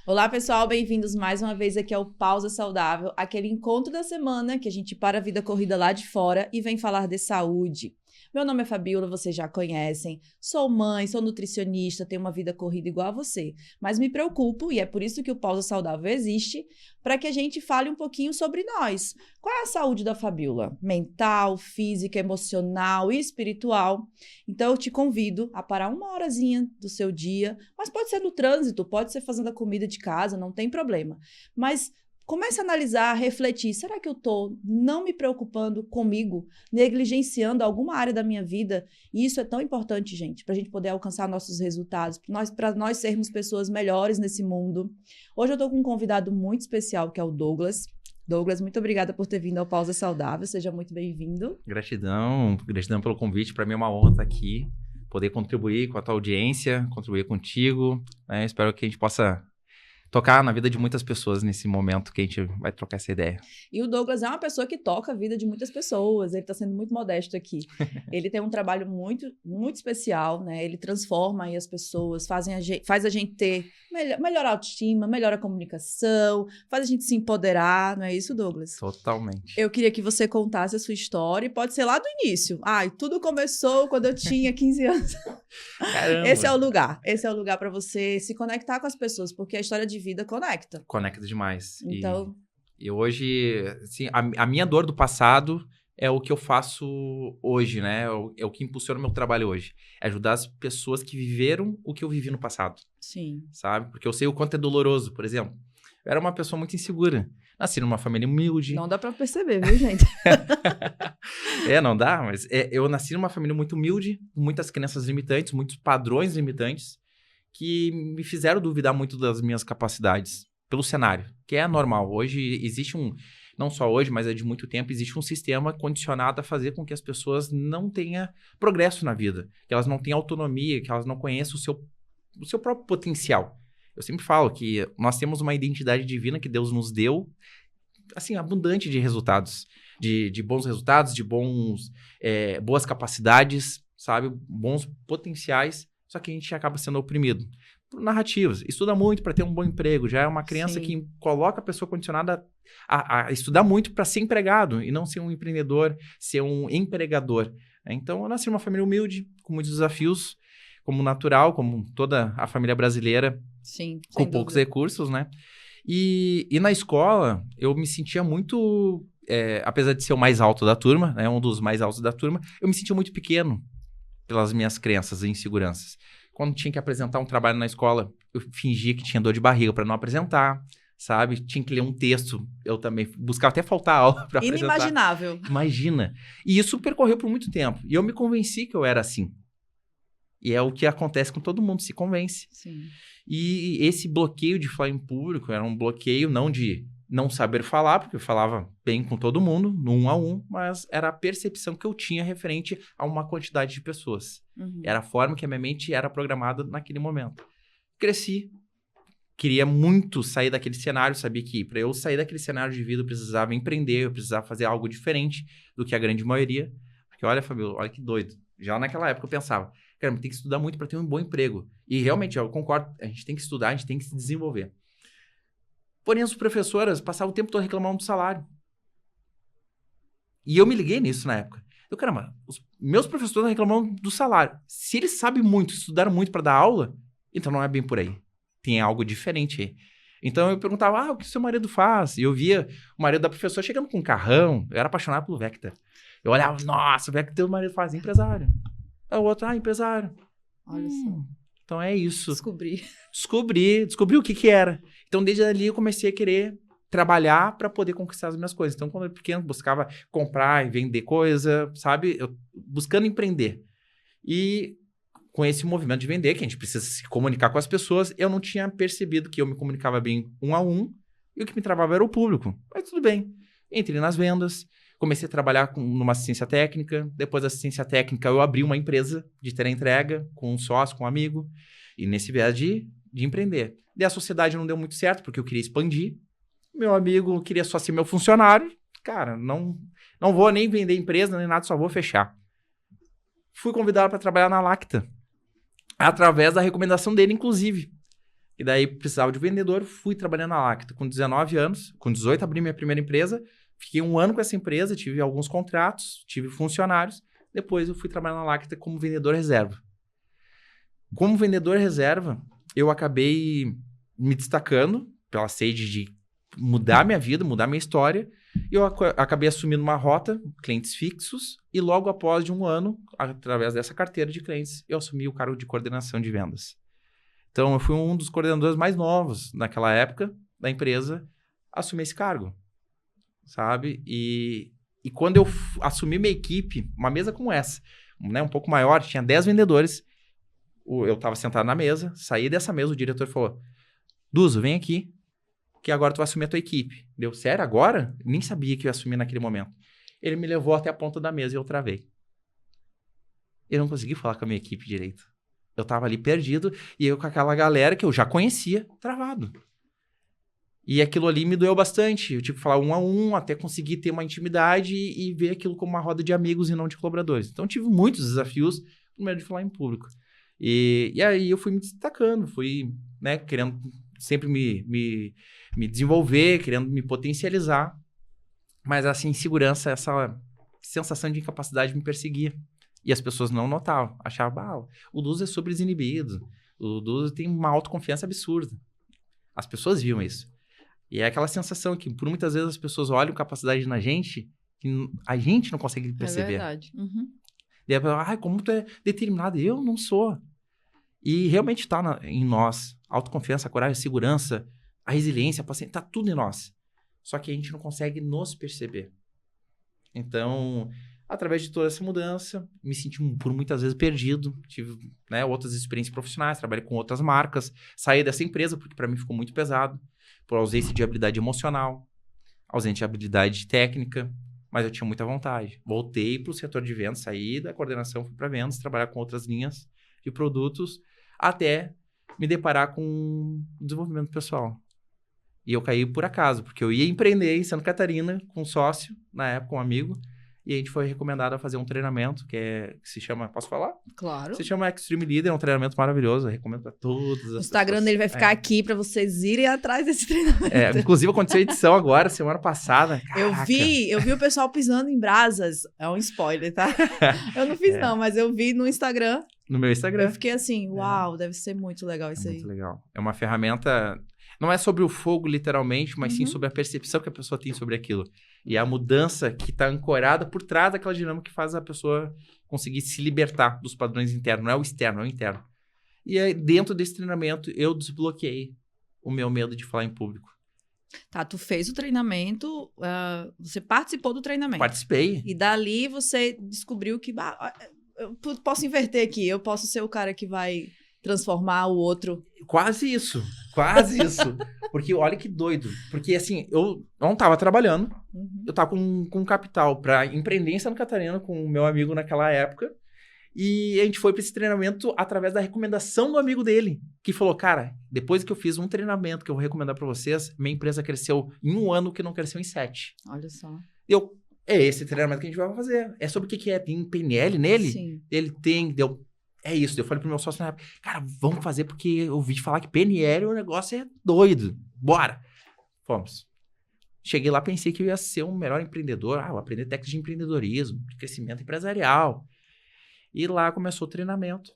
Olá, pessoal, bem-vindos mais uma vez aqui ao Pausa Saudável, aquele encontro da semana que a gente para a vida corrida lá de fora e vem falar de saúde. Meu nome é Fabiola, vocês já conhecem, sou mãe, sou nutricionista, tenho uma vida corrida igual a você, mas me preocupo, e é por isso que o Pausa Saudável existe, para que a gente fale um pouquinho sobre nós. Qual é a saúde da Fabiola? Mental, física, emocional e espiritual. Então eu te convido a parar uma horazinha do seu dia, mas pode ser no trânsito, pode ser fazendo a comida de casa, não tem problema. Mas comece a analisar, a refletir, será que eu estou não me preocupando comigo, negligenciando alguma área da minha vida? E isso é tão importante, gente, para a gente poder alcançar nossos resultados, para nós sermos pessoas melhores nesse mundo. Hoje eu estou com um convidado muito especial, que é o Douglas. Douglas, muito obrigada por ter vindo ao Pausa Saudável, seja muito bem-vindo. Gratidão pelo convite, para mim é uma honra estar aqui, poder contribuir com a tua audiência, contribuir contigo, né? Espero que a gente possa tocar na vida de muitas pessoas nesse momento que a gente vai trocar essa ideia. E o Douglas é uma pessoa que toca a vida de muitas pessoas, ele está sendo muito modesto aqui. Ele tem um trabalho muito, muito especial, né? Ele transforma aí as pessoas, faz a gente ter melhor autoestima, melhor a comunicação, faz a gente se empoderar, não é isso, Douglas? Totalmente. Eu queria que você contasse a sua história, e pode ser lá do início. Ai, tudo começou quando eu tinha 15 anos. Caramba! Esse é o lugar para você se conectar com as pessoas, porque a história de vida conecta. Conecta demais. Então, E hoje, assim, a minha dor do passado é o que eu faço hoje, né? É o que impulsiona o meu trabalho hoje. É ajudar as pessoas que viveram o que eu vivi no passado. sim. Sabe? Porque eu sei o quanto é doloroso, por exemplo. Eu era uma pessoa muito insegura. Nasci numa família humilde. Não dá pra perceber, viu, gente? Não dá, mas eu nasci numa família muito humilde, com muitas crenças limitantes, muitos padrões limitantes, que me fizeram duvidar muito das minhas capacidades pelo cenário, que é normal. Hoje existe não só hoje, mas é de muito tempo, existe um sistema condicionado a fazer com que as pessoas não tenham progresso na vida, que elas não tenham autonomia, que elas não conheçam o seu próprio potencial. Eu sempre falo que nós temos uma identidade divina que Deus nos deu, assim, abundante de resultados, de bons resultados, de boas capacidades, sabe? Bons potenciais, só que a gente acaba sendo oprimido por narrativas. Estuda muito para ter um bom emprego, já é uma crença que coloca a pessoa condicionada a estudar muito para ser empregado e não ser um empreendedor, ser um empregador. Então, eu nasci numa família humilde, com muitos desafios, como natural, como toda a família brasileira, Sim, com poucos recursos, né? E na escola, eu me sentia muito, apesar de ser o mais alto da turma, né, um dos mais altos da turma, eu me sentia muito pequeno pelas minhas crenças e inseguranças. Quando tinha que apresentar um trabalho na escola, eu fingia que tinha dor de barriga para não apresentar, sabe? Tinha que ler um texto, eu também buscava até faltar aula para apresentar. Inimaginável. Imagina. E isso percorreu por muito tempo. E eu me convenci que eu era assim. E é o que acontece com todo mundo, se convence. Sim. E esse bloqueio de falar em público era um bloqueio não de não saber falar, porque eu falava bem com todo mundo, no 1 a 1, mas era a percepção que eu tinha referente a uma quantidade de pessoas. Uhum. Era a forma que a minha mente era programada naquele momento. Cresci, queria muito sair daquele cenário, sabia que para eu sair daquele cenário de vida eu precisava empreender, eu precisava fazer algo diferente do que a grande maioria. Porque olha, Fabio, olha que doido. Já naquela época eu pensava, cara, tem que estudar muito para ter um bom emprego. E realmente, eu concordo, a gente tem que estudar, a gente tem que se desenvolver. Porém, as professoras passavam o tempo todo reclamando do salário. E eu me liguei nisso na época. Eu, caramba, os meus professores reclamam do salário. Se eles sabem muito, estudaram muito para dar aula, então não é bem por aí. Tem algo diferente aí. Então eu perguntava, o que seu marido faz? E eu via o marido da professora chegando com um carrão. Eu era apaixonado pelo Vector. Eu olhava, nossa, o Vector, o marido faz empresário. Aí o outro, empresário. Olha só. Então é isso. Descobri o que era. Então desde ali eu comecei a querer trabalhar para poder conquistar as minhas coisas. Então quando eu era pequeno, buscava comprar e vender coisa, sabe? Buscando empreender. E com esse movimento de vender, que a gente precisa se comunicar com as pessoas, eu não tinha percebido que eu me comunicava bem 1 a 1 e o que me travava era o público. Mas tudo bem. Entrei nas vendas, comecei a trabalhar numa assistência técnica. Depois da assistência técnica, eu abri uma empresa de teleentrega com um sócio, com um amigo. E nesse viés de empreender. Daí a sociedade não deu muito certo, porque eu queria expandir. Meu amigo queria só ser meu funcionário. Cara, não vou nem vender empresa, nem nada, só vou fechar. Fui convidado para trabalhar na Lacta. Através da recomendação dele, inclusive. E daí precisava de vendedor, fui trabalhando na Lacta. Com 19 anos, com 18 abri minha primeira empresa, fiquei 1 ano com essa empresa, tive alguns contratos, tive funcionários. Depois eu fui trabalhar na Lacta como vendedor reserva. Como vendedor reserva, eu acabei me destacando pela sede de mudar minha vida, mudar minha história. E eu acabei assumindo uma rota, clientes fixos, e logo após de 1 ano, através dessa carteira de clientes, eu assumi o cargo de coordenação de vendas. Então, eu fui um dos coordenadores mais novos naquela época da empresa a assumir esse cargo, sabe? E quando eu assumi minha equipe, uma mesa como essa, né, um pouco maior, tinha 10 vendedores, eu estava sentado na mesa, saí dessa mesa, o diretor falou, Duzo, vem aqui, que agora tu vai assumir a tua equipe. Deu, sério, agora? Nem sabia que eu ia assumir naquele momento. Ele me levou até a ponta da mesa e eu travei. Eu não consegui falar com a minha equipe direito. Eu tava ali perdido e eu com aquela galera que eu já conhecia, travado. E aquilo ali me doeu bastante. Eu tive que falar 1 a 1 até conseguir ter uma intimidade e ver aquilo como uma roda de amigos e não de colaboradores. Então, tive muitos desafios no meio de falar em público. E aí eu fui me destacando, fui, né, querendo sempre me desenvolver, querendo me potencializar. Mas essa insegurança, essa sensação de incapacidade me perseguia. E as pessoas não notavam. Achavam, o Duzo é super desinibido. O Duzo tem uma autoconfiança absurda. As pessoas viam isso. E é aquela sensação que, por muitas vezes, as pessoas olham capacidade na gente que a gente não consegue perceber. É verdade. Uhum. E aí, como tu é determinado? Eu não sou. E realmente está em nós. A autoconfiança, a coragem, a segurança, a resiliência, a paciência, está tudo em nós. Só que a gente não consegue nos perceber. Então, através de toda essa mudança, me senti por muitas vezes perdido. Tive, né, outras experiências profissionais, trabalhei com outras marcas. Saí dessa empresa porque para mim ficou muito pesado. Por ausência de habilidade emocional, ausência de habilidade técnica. Mas eu tinha muita vontade. Voltei para o setor de vendas, saí da coordenação, fui para vendas, trabalhar com outras linhas de produtos, até me deparar com desenvolvimento pessoal. E eu caí por acaso, porque eu ia empreender em Santa Catarina com um sócio, na época um amigo, e a gente foi recomendado a fazer um treinamento que se chama... Posso falar? Claro. Se chama Extreme Leader, é um treinamento maravilhoso, eu recomendo para todas as O Instagram pessoas. dele vai ficar aqui para vocês irem atrás desse treinamento. Inclusive, aconteceu a edição agora, semana passada. Eu vi o pessoal pisando em brasas. É um spoiler, tá? Eu não fiz não, mas eu vi no Instagram. No meu Instagram. Eu fiquei assim, uau, deve ser muito legal isso aí. Muito legal. É uma ferramenta... Não é sobre o fogo, literalmente, mas sim sobre a percepção que a pessoa tem sobre aquilo. E a mudança que está ancorada por trás daquela dinâmica que faz a pessoa conseguir se libertar dos padrões internos. Não é o externo, é o interno. E aí, dentro desse treinamento, eu desbloqueei o meu medo de falar em público. Tá, tu fez o treinamento, você participou do treinamento. Participei. E dali você descobriu que eu posso inverter aqui, eu posso ser o cara que vai transformar o outro. Quase isso. Porque olha que doido. Porque assim, eu não tava trabalhando, eu tava com capital para empreender em Santa Catarina com o meu amigo naquela época. E a gente foi para esse treinamento através da recomendação do amigo dele, que falou, cara, depois que eu fiz um treinamento que eu vou recomendar para vocês, minha empresa cresceu em 1 ano que não cresceu em 7. Olha só. É esse treinamento que a gente vai fazer. É sobre o que é? Tem PNL nele? Sim. Ele tem, é isso. Eu falei pro meu sócio na época, cara, vamos fazer porque eu ouvi falar que PNL, o negócio é doido. Bora. Fomos. Cheguei lá, pensei que eu ia ser um melhor empreendedor. Vou aprender técnicas de empreendedorismo, de crescimento empresarial. E lá começou o treinamento.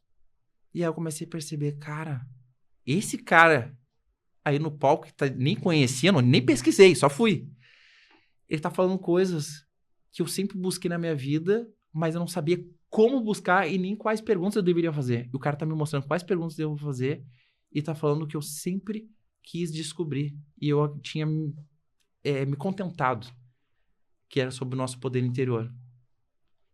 E aí eu comecei a perceber, cara, esse cara aí no palco, que nem conhecia, nem pesquisei, só fui. Ele tá falando coisas que eu sempre busquei na minha vida, mas eu não sabia como buscar e nem quais perguntas eu deveria fazer. E o cara tá me mostrando quais perguntas eu devo fazer e tá falando o que eu sempre quis descobrir. E eu tinha me contentado, que era sobre o nosso poder interior.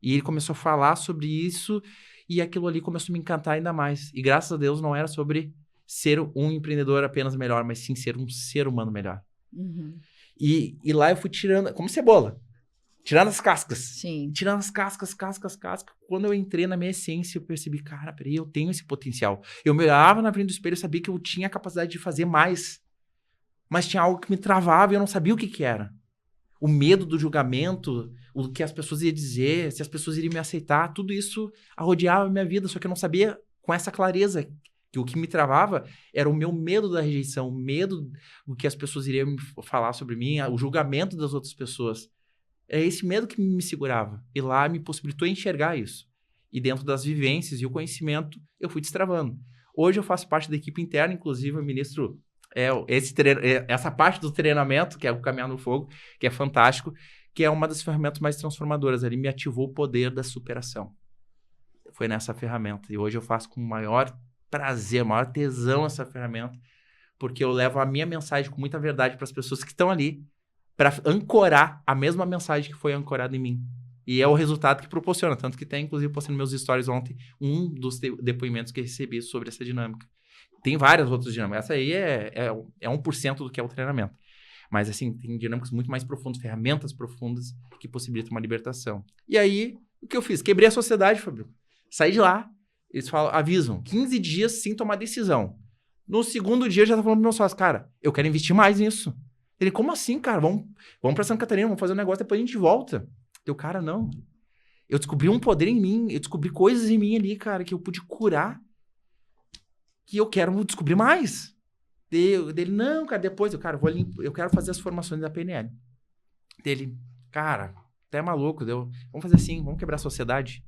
E ele começou a falar sobre isso e aquilo ali começou a me encantar ainda mais. E graças a Deus não era sobre ser um empreendedor apenas melhor, mas sim ser um ser humano melhor. Uhum. E lá eu fui tirando, como cebola, tirando as cascas. Sim. Tirando as cascas. Quando eu entrei na minha essência, eu percebi, cara, peraí, eu tenho esse potencial. Eu me olhava na frente do espelho e sabia que eu tinha a capacidade de fazer mais. Mas tinha algo que me travava e eu não sabia o que era. O medo do julgamento, o que as pessoas iam dizer, se as pessoas iriam me aceitar, tudo isso arrodeava a minha vida, só que eu não sabia com essa clareza Que o que me travava era o meu medo da rejeição, o medo do que as pessoas iriam me falar sobre mim, o julgamento das outras pessoas. É esse medo que me segurava. E lá me possibilitou enxergar isso. E dentro das vivências e o conhecimento, eu fui destravando. Hoje eu faço parte da equipe interna, inclusive eu ministro essa parte do treinamento, que é o Caminhar no Fogo, que é fantástico, que é uma das ferramentas mais transformadoras. Ele me ativou o poder da superação. Foi nessa ferramenta. E hoje eu faço com o maior prazer, maior tesão essa ferramenta, porque eu levo a minha mensagem com muita verdade para as pessoas que estão ali, para ancorar a mesma mensagem que foi ancorada em mim. E é o resultado que proporciona, tanto que tem, inclusive, postei nos meus stories ontem, um dos depoimentos que eu recebi sobre essa dinâmica. Tem várias outras dinâmicas. Essa aí é 1% do que é o treinamento. Mas, assim, tem dinâmicas muito mais profundas, ferramentas profundas que possibilitam uma libertação. E aí, o que eu fiz? Quebrei a sociedade, Fabio. Saí de lá, eles avisam, 15 dias sem tomar decisão. No segundo dia, eu já tava falando pro meu sócio, cara, eu quero investir mais nisso. Ele, como assim, cara? Vamos pra Santa Catarina, vamos fazer um negócio, depois a gente volta. Eu, cara, não. Eu descobri um poder em mim, eu descobri coisas em mim ali, cara, que eu pude curar, que eu quero descobrir mais. Dele, não, cara, depois, eu quero fazer as formações da PNL. Dele, cara, até maluco, vamos fazer assim, vamos quebrar a sociedade.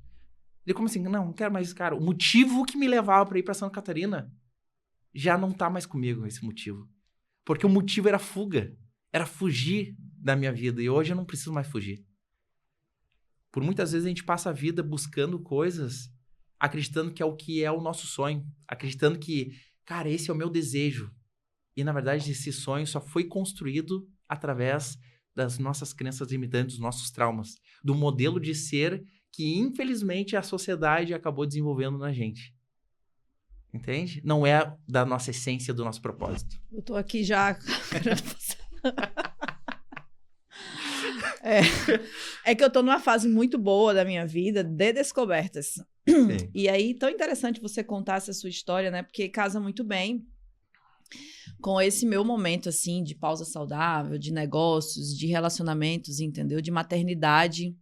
Ele, como assim? Não quero mais, cara. O motivo que me levava pra ir pra Santa Catarina já não tá mais comigo, esse motivo. Porque o motivo era fuga. Era fugir da minha vida. E hoje eu não preciso mais fugir. Por muitas vezes a gente passa a vida buscando coisas, acreditando que é o nosso sonho. Acreditando que, cara, esse é o meu desejo. E, na verdade, esse sonho só foi construído através das nossas crenças limitantes, dos nossos traumas. Do modelo de ser que, infelizmente, a sociedade acabou desenvolvendo na gente. Entende? Não é da nossa essência, do nosso propósito. Eu tô aqui já... É que eu tô numa fase muito boa da minha vida de descobertas. Sim. E aí, tão interessante você contar essa sua história, né? Porque casa muito bem com esse meu momento, assim, de pausa saudável, de negócios, de relacionamentos, entendeu? De maternidade.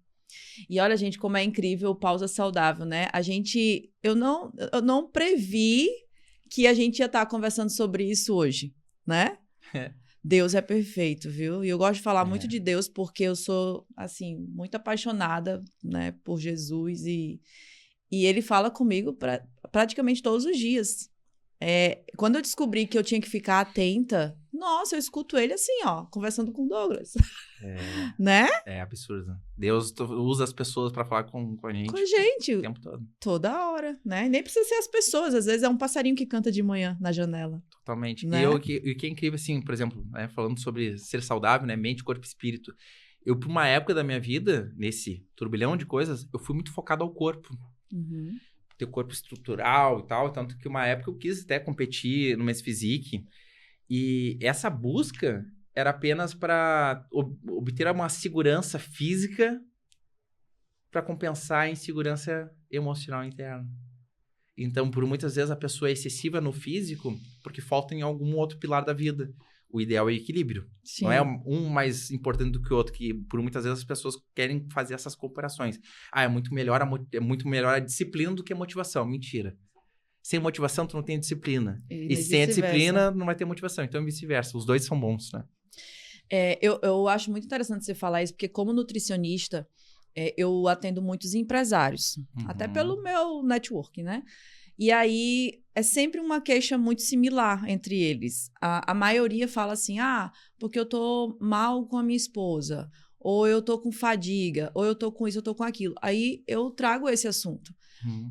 E olha, gente, como é incrível o pausa saudável, né? Eu não previ que a gente ia estar conversando sobre isso hoje, né? Deus é perfeito, viu? E eu gosto de falar muito de Deus porque eu sou, assim, muito apaixonada, né, por Jesus e ele fala comigo praticamente todos os dias. Quando eu descobri que eu tinha que ficar atenta, nossa, eu escuto ele assim, ó, conversando com o Douglas. Né? É absurdo. Deus usa as pessoas pra falar com a gente. Com a gente. O tempo todo. Toda hora, né? E nem precisa ser as pessoas. Às vezes é um passarinho que canta de manhã na janela. Totalmente. Né? E o que é incrível, assim, por exemplo, né, falando sobre ser saudável, né? Mente, corpo e espírito. Eu, por uma época da minha vida, nesse turbilhão de coisas, eu fui muito focado ao corpo. Uhum. Ter corpo estrutural e tal. Tanto que uma época eu quis até competir no Miss Physique. E essa busca era apenas para obter uma segurança física para compensar a insegurança emocional interna. Então, por muitas vezes, a pessoa é excessiva no físico porque falta em algum outro pilar da vida. O ideal é o equilíbrio. Sim. Não é um mais importante do que o outro, que por muitas vezes as pessoas querem fazer essas comparações. É muito melhor a disciplina do que a motivação. Mentira. Sem motivação, tu não tem disciplina. E sem a disciplina, não vai ter motivação. Então, é vice-versa. Os dois são bons, né? Eu acho muito interessante você falar isso, porque como nutricionista, eu atendo muitos empresários. Uhum. Até pelo meu network, né? E aí, é sempre uma queixa muito similar entre eles. A maioria fala assim, porque eu tô mal com a minha esposa, ou eu tô com fadiga, ou eu tô com isso, eu tô com aquilo. Aí, eu trago esse assunto.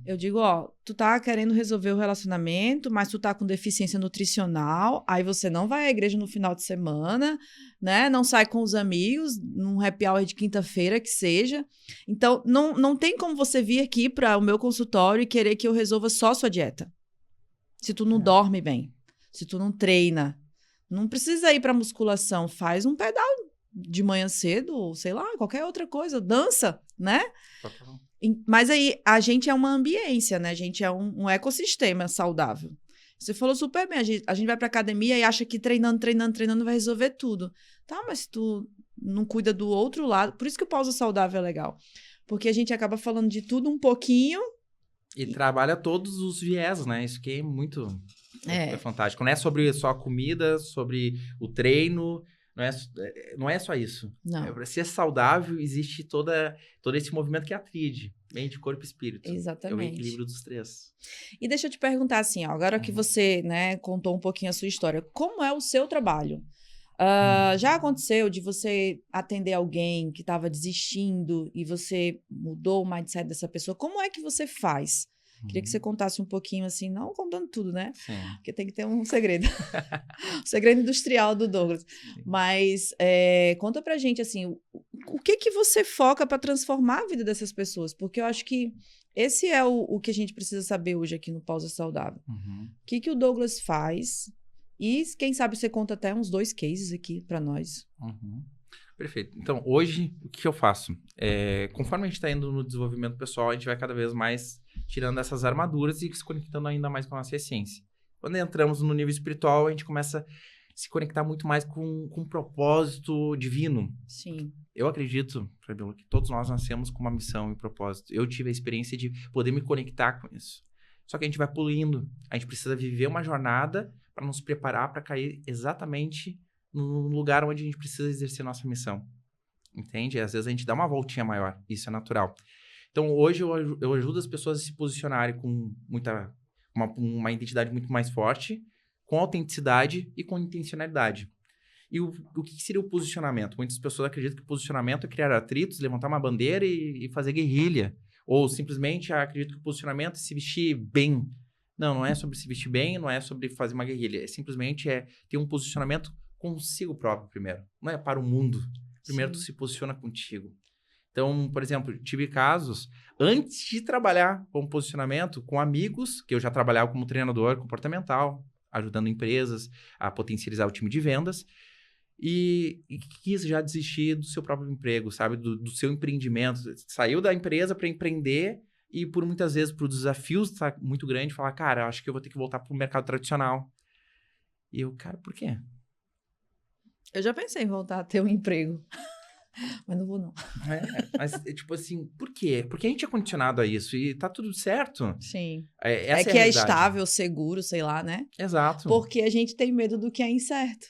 Eu digo, tu tá querendo resolver o relacionamento, mas tu tá com deficiência nutricional, aí você não vai à igreja no final de semana, né? Não sai com os amigos, num happy hour de quinta-feira que seja. Então, não tem como você vir aqui para o meu consultório e querer que eu resolva só a sua dieta. Se tu não dorme bem, se tu não treina, não precisa ir pra musculação, faz um pedal de manhã cedo, ou sei lá, qualquer outra coisa, dança, né? Mas aí, a gente é uma ambiência, né? A gente é um ecossistema saudável. Você falou super bem, a gente vai pra academia e acha que treinando vai resolver tudo. Tá, mas se tu não cuida do outro lado... Por isso que o pausa saudável é legal. Porque a gente acaba falando de tudo um pouquinho E trabalha todos os viés, né? Isso que é muito É, fantástico. Não é sobre só a comida, sobre o treino, não é só isso. não, Para ser saudável, existe todo esse movimento que é a tríade, mente, corpo e espírito. É o exatamente. equilíbrio dos três. E deixa eu te perguntar assim, ó, agora que você, né, contou um pouquinho a sua história, como é o seu trabalho? Já aconteceu de você atender alguém que estava desistindo e você mudou o mindset dessa pessoa? Como é que você faz? Queria que você contasse um pouquinho assim, não contando tudo, né? Sim. Porque tem que ter um segredo. O segredo industrial do Douglas. Sim. Mas conta pra gente, assim, o que que você foca para transformar a vida dessas pessoas? Porque eu acho que esse é o que a gente precisa saber hoje aqui no Pausa Saudável. Uhum. O que que o Douglas faz? E quem sabe você conta até uns 2 cases aqui para nós. Uhum. Perfeito. Então, hoje, o que eu faço? Conforme a gente está indo no desenvolvimento pessoal, a gente vai cada vez mais tirando essas armaduras e se conectando ainda mais com a nossa essência. Quando entramos no nível espiritual, a gente começa a se conectar muito mais com um propósito divino. Sim. Eu acredito, Fabiola, que todos nós nascemos com uma missão e propósito. Eu tive a experiência de poder me conectar com isso. Só que a gente vai poluindo. A gente precisa viver uma jornada para nos preparar para cair exatamente no lugar onde a gente precisa exercer nossa missão. Entende? Às vezes a gente dá uma voltinha maior. Isso é natural. Então, hoje eu ajudo as pessoas a se posicionarem com uma identidade muito mais forte, com autenticidade e com intencionalidade. E o que seria o posicionamento? Muitas pessoas acreditam que o posicionamento é criar atritos, levantar uma bandeira e fazer guerrilha. Ou simplesmente acreditam que o posicionamento é se vestir bem. Não é sobre se vestir bem, não é sobre fazer uma guerrilha. Simplesmente ter um posicionamento consigo próprio primeiro. Não é para o mundo. Primeiro tu se posiciona contigo. Então, por exemplo, tive casos, antes de trabalhar com posicionamento, com amigos, que eu já trabalhava como treinador comportamental, ajudando empresas a potencializar o time de vendas, e quis já desistir do seu próprio emprego, sabe? Do seu empreendimento. Saiu da empresa para empreender e, por muitas vezes, por desafios tá muito grande, falar, cara, acho que eu vou ter que voltar para o mercado tradicional. E eu, cara, por quê? Eu já pensei em voltar a ter um emprego. Mas não vou, não. Mas, tipo assim, por quê? Porque a gente é condicionado a isso e tá tudo certo. Sim. Essa que a é realidade. estável, seguro, sei lá, né? Exato. Porque a gente tem medo do que é incerto.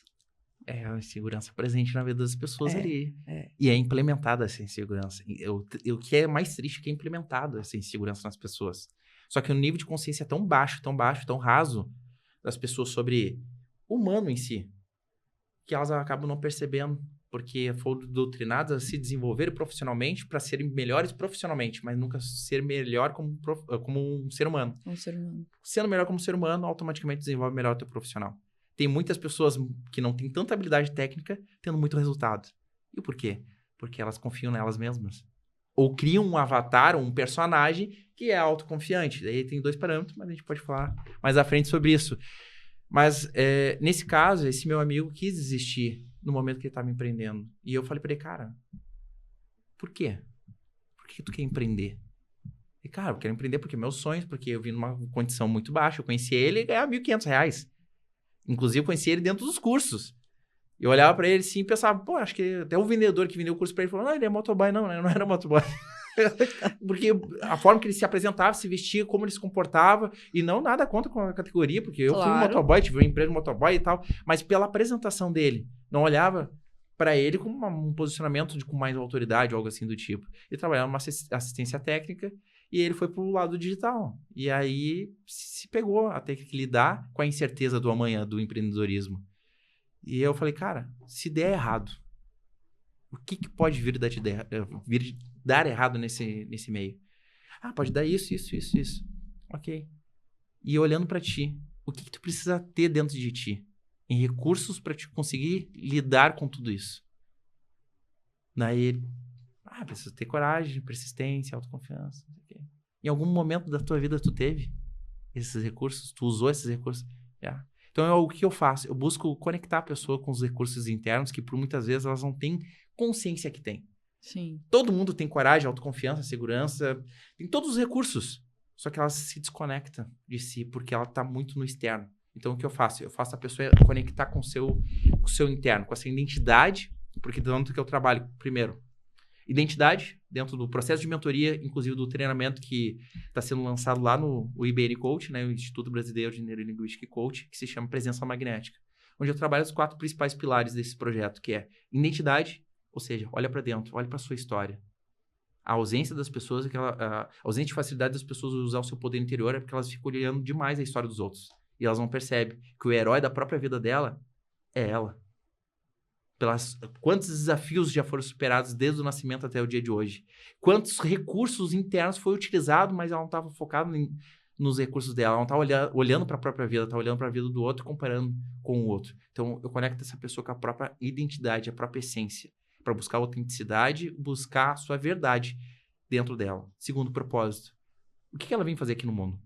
É a insegurança presente na vida das pessoas ali. É. E é implementada essa insegurança. O que é mais triste é que é implementada essa insegurança nas pessoas. Só que o nível de consciência é tão baixo, tão raso das pessoas sobre o humano em si, que elas acabam não percebendo, porque foram doutrinadas a se desenvolver profissionalmente para serem melhores profissionalmente, mas nunca ser melhor como um ser humano. Um ser humano. Sendo melhor como ser humano, automaticamente desenvolve melhor o teu profissional. Tem muitas pessoas que não têm tanta habilidade técnica tendo muito resultado. E por quê? Porque elas confiam nelas mesmas. Ou criam um avatar, um personagem que é autoconfiante. Daí tem 2 parâmetros, mas a gente pode falar mais à frente sobre isso. Mas, nesse caso, esse meu amigo quis desistir no momento que ele estava empreendendo. E eu falei para ele, cara, por quê? Por que tu quer empreender? E, cara, eu quero empreender porque meus sonhos, porque eu vim numa condição muito baixa. Eu conheci ele e ganhava R$1.500. Inclusive, eu conheci ele dentro dos cursos. Eu olhava para ele assim e pensava, pô, acho que até o vendedor que vendeu o curso para ele falou, não, ele é motoboy. Não era motoboy. Porque a forma que ele se apresentava, se vestia, como ele se comportava, e não nada contra com a categoria, porque eu fui um motoboy, tive uma empresa de motoboy e tal, mas pela apresentação dele, não olhava para ele como um posicionamento com mais autoridade ou algo assim do tipo. Ele trabalhava numa assistência técnica e ele foi pro lado digital. E aí se pegou a ter que lidar com a incerteza do amanhã, do empreendedorismo. E eu falei, cara, se der errado, o que pode vir dar errado nesse meio? Ah, pode dar isso. Ok. E olhando pra ti, o que tu precisa ter dentro de ti? Em recursos pra te conseguir lidar com tudo isso. Daí ele, precisa ter coragem, persistência, autoconfiança. Não sei o quê. Em algum momento da tua vida tu teve esses recursos? Tu usou esses recursos? Então, o que eu faço? Eu busco conectar a pessoa com os recursos internos que, por muitas vezes, elas não têm consciência que tem. Sim. Todo mundo tem coragem, autoconfiança, segurança, tem todos os recursos. Só que ela se desconecta de si porque ela está muito no externo. Então, o que eu faço? Eu faço a pessoa conectar com o seu interno, com a sua identidade, porque tanto que eu trabalho, primeiro, Identidade, dentro do processo de mentoria, inclusive do treinamento que está sendo lançado lá no IBN Coach, né, o Instituto Brasileiro de Neurolinguística e Coach, que se chama Presença Magnética, onde eu trabalho os 4 principais pilares desse projeto, que é identidade, ou seja, olha para dentro, olha para sua história. A ausência das pessoas, a ausência de facilidade das pessoas usar o seu poder interior é porque elas ficam olhando demais a história dos outros. E elas não percebem que o herói da própria vida dela é ela. Quantos desafios já foram superados desde o nascimento até o dia de hoje? Quantos recursos internos foi utilizado, mas ela não estava focada nos recursos dela. Ela não estava olhando para a própria vida, estava olhando para a vida do outro e comparando com o outro. Então, eu conecto essa pessoa com a própria identidade, a própria essência, para buscar autenticidade, buscar a sua verdade dentro dela. Segundo propósito, o que ela vem fazer aqui no mundo?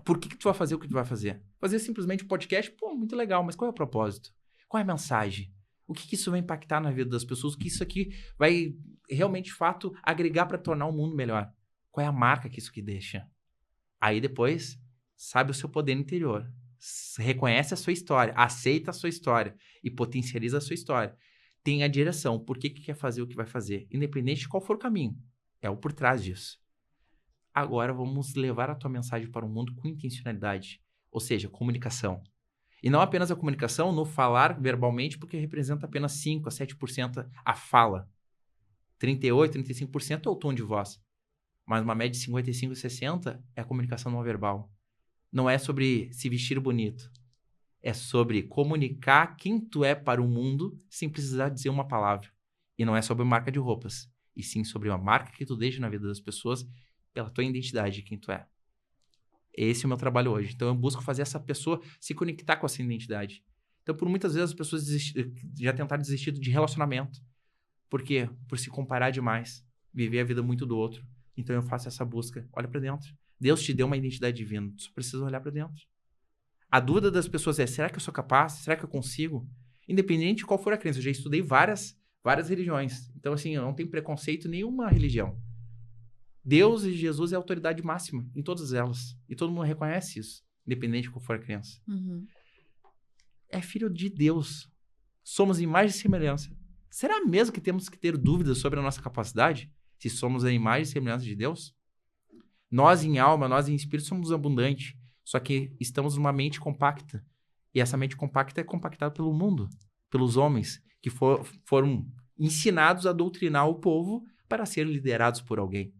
Por que tu vai fazer o que tu vai fazer? Fazer simplesmente um podcast? Pô, muito legal, mas qual é o propósito? Qual é a mensagem? O que isso vai impactar na vida das pessoas? O que isso aqui vai realmente, de fato, agregar para tornar o mundo melhor? Qual é a marca que isso aqui deixa? Aí depois, sabe o seu poder interior. Reconhece a sua história, aceita a sua história e potencializa a sua história. Tem a direção, por que quer fazer o que vai fazer, independente de qual for o caminho. É o por trás disso. Agora vamos levar a tua mensagem para o mundo com intencionalidade, ou seja, comunicação. E não apenas a comunicação no falar verbalmente, porque representa apenas 5 a 7% a fala. 38, 35% é o tom de voz. Mas uma média de 55 a 60% é a comunicação não verbal. Não é sobre se vestir bonito. É sobre comunicar quem tu é para o mundo sem precisar dizer uma palavra. E não é sobre marca de roupas. E sim sobre uma marca que tu deixa na vida das pessoas pela tua identidade de quem tu é. Esse é o meu trabalho hoje. Então, eu busco fazer essa pessoa se conectar com essa identidade. Então, por muitas vezes, as pessoas já tentaram desistir de relacionamento. Por quê? Por se comparar demais. Viver a vida muito do outro. Então, eu faço essa busca. Olha para dentro. Deus te deu uma identidade divina. Tu só precisa olhar para dentro. A dúvida das pessoas é, será que eu sou capaz? Será que eu consigo? Independente de qual for a crença. Eu já estudei várias religiões. Então, assim, eu não tenho preconceito em nenhuma religião. Deus e Jesus é a autoridade máxima em todas elas. E todo mundo reconhece isso, independente de qual for a crença. Uhum. É filho de Deus. Somos imagem e semelhança. Será mesmo que temos que ter dúvidas sobre a nossa capacidade? Se somos a imagem e semelhança de Deus? Nós em alma, nós em espírito somos abundantes. Só que estamos numa mente compacta. E essa mente compacta é compactada pelo mundo. Pelos homens que foram ensinados a doutrinar o povo para serem liderados por alguém.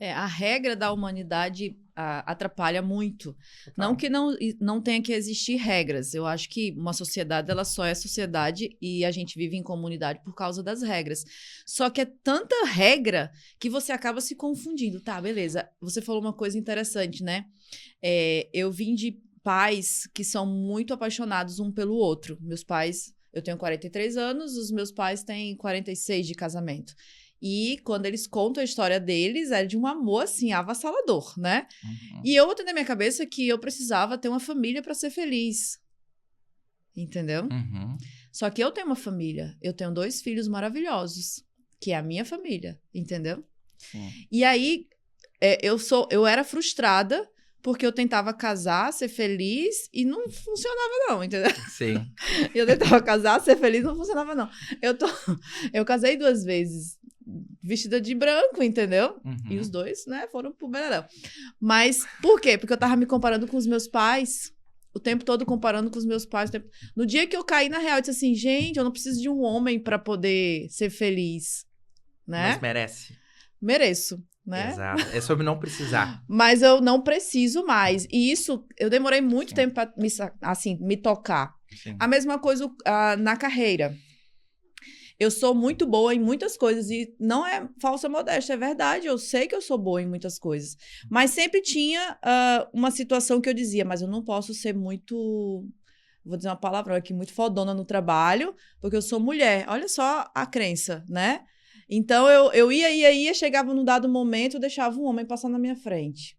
A regra da humanidade atrapalha muito. Total. Não que não tenha que existir regras. Eu acho que uma sociedade, ela só é sociedade e a gente vive em comunidade por causa das regras. Só que é tanta regra que você acaba se confundindo. Tá, beleza. Você falou uma coisa interessante, né? Eu vim de pais que são muito apaixonados um pelo outro. Meus pais, eu tenho 43 anos, os meus pais têm 46 de casamento. E quando eles contam a história deles, é de um amor, assim, avassalador, né? Uhum. E eu botei na minha cabeça que eu precisava ter uma família para ser feliz. Entendeu? Uhum. Só que eu tenho uma família. Eu tenho 2 filhos maravilhosos, que é a minha família, entendeu? Sim. E aí, eu era frustrada porque eu tentava casar, ser feliz e não funcionava não, entendeu? Sim. Eu tentava casar, ser feliz, não funcionava não. Eu casei 2 vezes. Vestida de branco, entendeu? Uhum. E os 2, né, foram pro Belerão. Mas, por quê? Porque eu tava me comparando com os meus pais, o tempo todo comparando com os meus pais. No dia que eu caí na real, eu disse assim, gente, eu não preciso de um homem pra poder ser feliz, né? Mas merece. Mereço, né? Exato. É sobre não precisar. Mas eu não preciso mais. E isso, eu demorei muito Sim. tempo pra me tocar. Sim. A mesma coisa na carreira. Eu sou muito boa em muitas coisas e não é falsa modéstia, é verdade. Eu sei que eu sou boa em muitas coisas. Mas sempre tinha uma situação que eu dizia, mas eu não posso ser muito, vou dizer uma palavra aqui, muito fodona no trabalho, porque eu sou mulher. Olha só a crença, né? Então, eu ia, chegava num dado momento, eu deixava um homem passar na minha frente.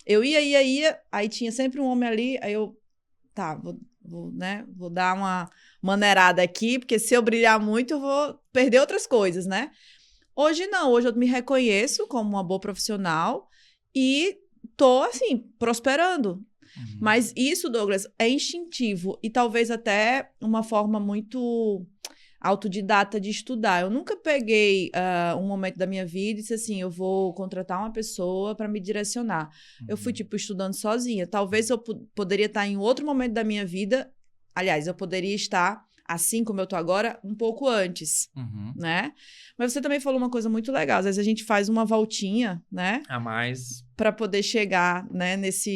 Eu ia, aí tinha sempre um homem ali, aí eu, tá, vou dar uma maneirada aqui, porque se eu brilhar muito, eu vou perder outras coisas, né? Hoje não, hoje eu me reconheço como uma boa profissional e tô, assim, prosperando. Uhum. Mas isso, Douglas, é instintivo e talvez até uma forma muito autodidata de estudar. Eu nunca peguei um momento da minha vida e disse assim, eu vou contratar uma pessoa para me direcionar. Eu fui, tipo, estudando sozinha. Talvez eu poderia estar em outro momento da minha vida, aliás, eu poderia estar, assim como eu tô agora, um pouco antes, né? Mas você também falou uma coisa muito legal. Às vezes a gente faz uma voltinha, né? A mais. Para poder chegar, né, nessa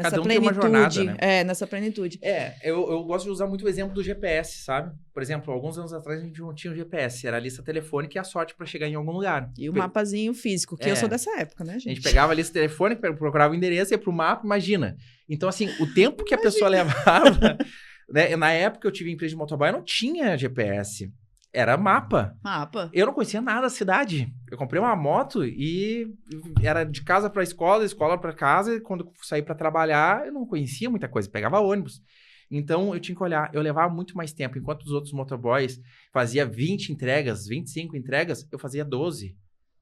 Cada um plenitude. tem uma jornada, né? Nessa plenitude. Eu gosto de usar muito o exemplo do GPS, sabe? Por exemplo, alguns anos atrás a gente não tinha o GPS, era a lista telefônica e a sorte para chegar em algum lugar. E o mapazinho físico, que eu sou dessa época, né, gente? A gente pegava a lista telefônica, procurava o endereço, ia pro mapa, imagina. Então, assim, o tempo que a pessoa levava... Né? Na época eu tive empresa de motoboy, não tinha GPS. Era mapa. Eu não conhecia nada da cidade. Eu comprei uma moto e era de casa para escola, escola para casa. E quando eu saí para trabalhar, eu não conhecia muita coisa. Pegava ônibus. Então, eu tinha que olhar. Eu levava muito mais tempo. Enquanto os outros motoboys fazia 20 entregas, 25 entregas, eu fazia 12.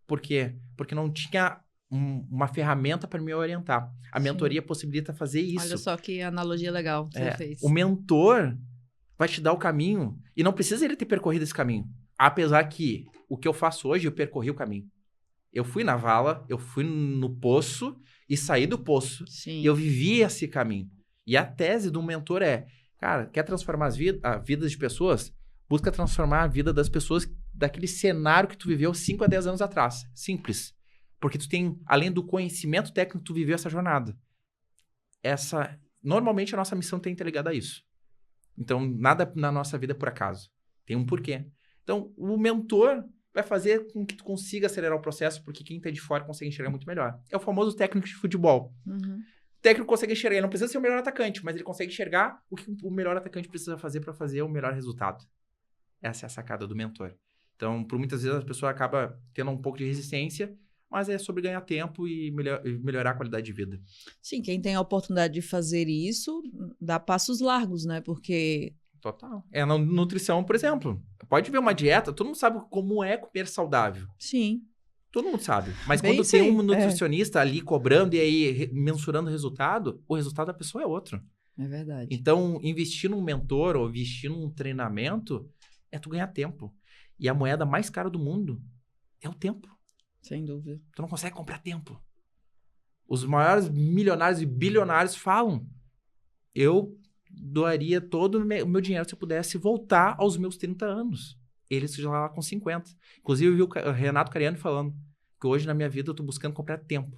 Por quê? Porque não tinha uma ferramenta para me orientar. A mentoria possibilita fazer isso. Olha só que analogia legal que você fez. O mentor vai te dar o caminho e não precisa ele ter percorrido esse caminho. Apesar que o que eu faço hoje, eu percorri o caminho. Eu fui na vala, eu fui no poço e saí do poço. Sim. E eu vivi esse caminho. E a tese do mentor é, cara, quer transformar a vida de pessoas? Busca transformar a vida das pessoas daquele cenário que tu viveu 5 a 10 anos atrás. Simples. Porque tu tem, além do conhecimento técnico, tu viveu essa jornada. Normalmente a nossa missão tem que estar ligada a isso. Então, nada na nossa vida é por acaso. Tem um porquê. Então, o mentor vai fazer com que tu consiga acelerar o processo, porque quem está de fora consegue enxergar muito melhor. É o famoso técnico de futebol. O técnico consegue enxergar, ele não precisa ser o melhor atacante, mas ele consegue enxergar o que o melhor atacante precisa fazer para fazer o melhor resultado. Essa é a sacada do mentor. Então, por muitas vezes, a pessoa acaba tendo um pouco de resistência, mas é sobre ganhar tempo e melhorar a qualidade de vida. Sim, quem tem a oportunidade de fazer isso, dá passos largos, né? Porque... Total. Na nutrição, por exemplo. Pode ver uma dieta, todo mundo sabe como é comer saudável. Sim. Todo mundo sabe. Mas Bem quando tem um nutricionista ali cobrando e aí mensurando o resultado da pessoa é outro. É verdade. Então, investir num mentor ou investir num treinamento é tu ganhar tempo. E a moeda mais cara do mundo é o tempo. Sem dúvida. Tu não consegue comprar tempo. Os maiores milionários e bilionários falam, eu doaria todo o meu dinheiro se eu pudesse voltar aos meus 30 anos. Eles já lá com 50. Inclusive, eu vi o Renato Cariani falando que hoje na minha vida eu estou buscando comprar tempo.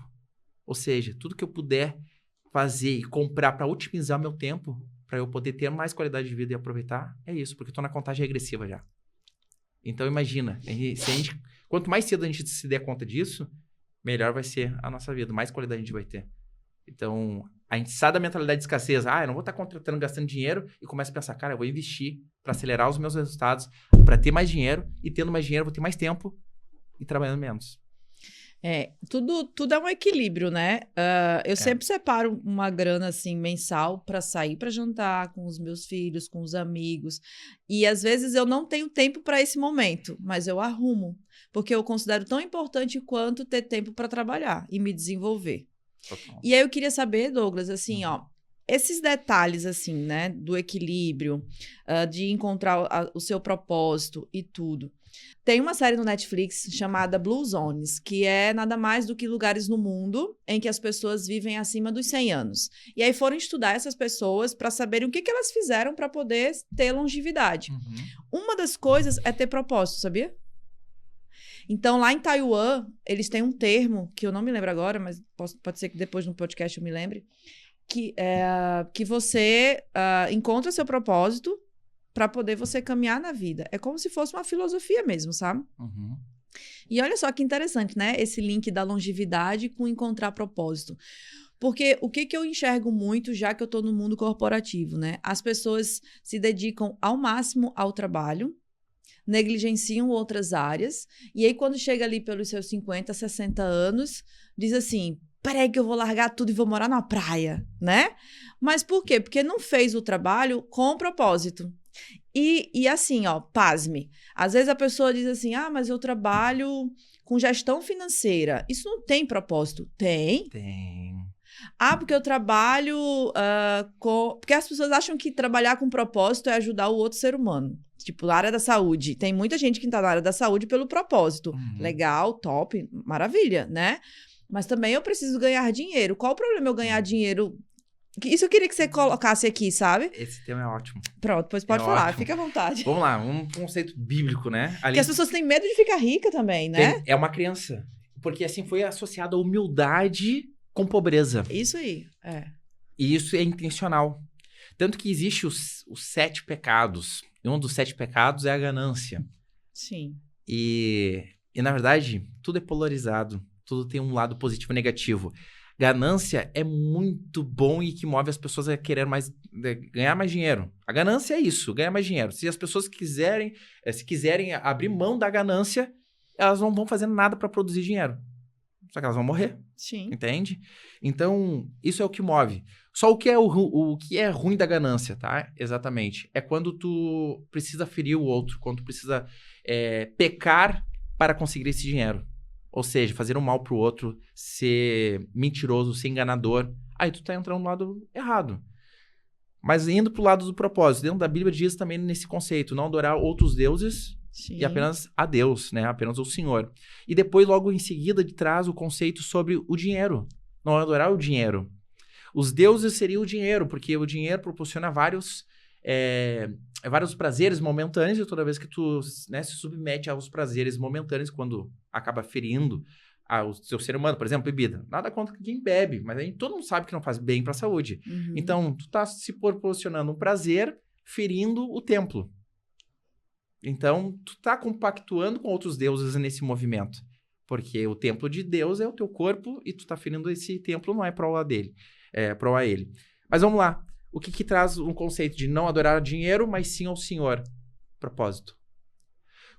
Ou seja, tudo que eu puder fazer e comprar para otimizar meu tempo, para eu poder ter mais qualidade de vida e aproveitar, é isso, porque eu estou na contagem regressiva já. Então, imagina, quanto mais cedo a gente se der conta disso, melhor vai ser a nossa vida, mais qualidade a gente vai ter. Então, a gente sai da mentalidade de escassez. Eu não vou estar contratando, gastando dinheiro e começa a pensar, cara, eu vou investir para acelerar os meus resultados, para ter mais dinheiro e tendo mais dinheiro, vou ter mais tempo e trabalhando menos. Tudo é um equilíbrio, né? Eu sempre separo uma grana, assim, mensal para sair para jantar com os meus filhos, com os amigos. E, às vezes, eu não tenho tempo para esse momento, mas eu arrumo. Porque eu considero tão importante quanto ter tempo para trabalhar e me desenvolver. Total. E aí, eu queria saber, Douglas, assim, esses detalhes, assim, né? Do equilíbrio, de encontrar o seu propósito e tudo. Tem uma série no Netflix chamada Blue Zones, que é nada mais do que lugares no mundo em que as pessoas vivem acima dos 100 anos. E aí foram estudar essas pessoas para saberem o que elas fizeram para poder ter longevidade. Uma das coisas é ter propósito, sabia? Então, lá em Taiwan, eles têm um termo, que eu não me lembro agora, mas pode ser que depois no podcast eu me lembre, que você encontra seu propósito para poder você caminhar na vida. É como se fosse uma filosofia mesmo, sabe? E olha só que interessante, né? Esse link da longevidade com encontrar propósito. Porque o que eu enxergo muito, já que eu estou no mundo corporativo, né? As pessoas se dedicam ao máximo ao trabalho, negligenciam outras áreas, e aí quando chega ali pelos seus 50, 60 anos, diz assim, peraí que eu vou largar tudo e vou morar na praia, né? Mas por quê? Porque não fez o trabalho com propósito. E assim, pasme. Às vezes a pessoa diz assim, mas eu trabalho com gestão financeira. Isso não tem propósito. Tem. Porque eu trabalho Porque as pessoas acham que trabalhar com propósito é ajudar o outro ser humano. Tipo, na área da saúde. Tem muita gente que tá na área da saúde pelo propósito. Legal, top, maravilha, né? Mas também eu preciso ganhar dinheiro. Qual o problema eu ganhar dinheiro? Isso eu queria que você colocasse aqui, sabe? Esse tema é ótimo. Pronto, pois pode falar, fica à vontade. Vamos lá, um conceito bíblico, né? Porque as pessoas têm medo de ficar rica também, né? É uma crença. Porque assim foi associado a humildade com pobreza. Isso aí, E isso é intencional. Tanto que existe os 7 pecados. E um dos 7 pecados é a ganância. Sim. E na verdade, tudo é polarizado. Tudo tem um lado positivo e negativo. Ganância é muito bom e que move as pessoas a querer ganhar mais dinheiro. A ganância é isso, ganhar mais dinheiro. Se as pessoas quiserem abrir mão da ganância, elas não vão fazer nada para produzir dinheiro. Só que elas vão morrer. Sim. Entende? Então, isso é o que move. Só o que é ruim da ganância, tá? Exatamente. É quando tu precisa ferir o outro, quando tu precisa pecar para conseguir esse dinheiro. Ou seja, fazer um mal pro outro, ser mentiroso, ser enganador. Aí tu tá entrando no lado errado. Mas indo pro lado do propósito. Dentro da Bíblia diz também nesse conceito, não adorar outros deuses. Sim. E apenas a Deus, né? Apenas o Senhor. E depois, logo em seguida, traz o conceito sobre o dinheiro. Não adorar o dinheiro. Os deuses seriam o dinheiro, porque o dinheiro proporciona vários prazeres momentâneos, e toda vez que tu se submete aos prazeres momentâneos, quando acaba ferindo o seu ser humano, por exemplo, bebida. Nada contra quem bebe, mas aí todo mundo sabe que não faz bem para a saúde. Uhum. Então, tu tá se proporcionando um prazer, ferindo o templo. Então, tu tá compactuando com outros deuses nesse movimento. Porque o templo de Deus é o teu corpo e tu tá ferindo esse templo, não é prova dele. É prova a ele. Mas vamos lá. O que traz um conceito de não adorar dinheiro, mas sim ao Senhor? Propósito.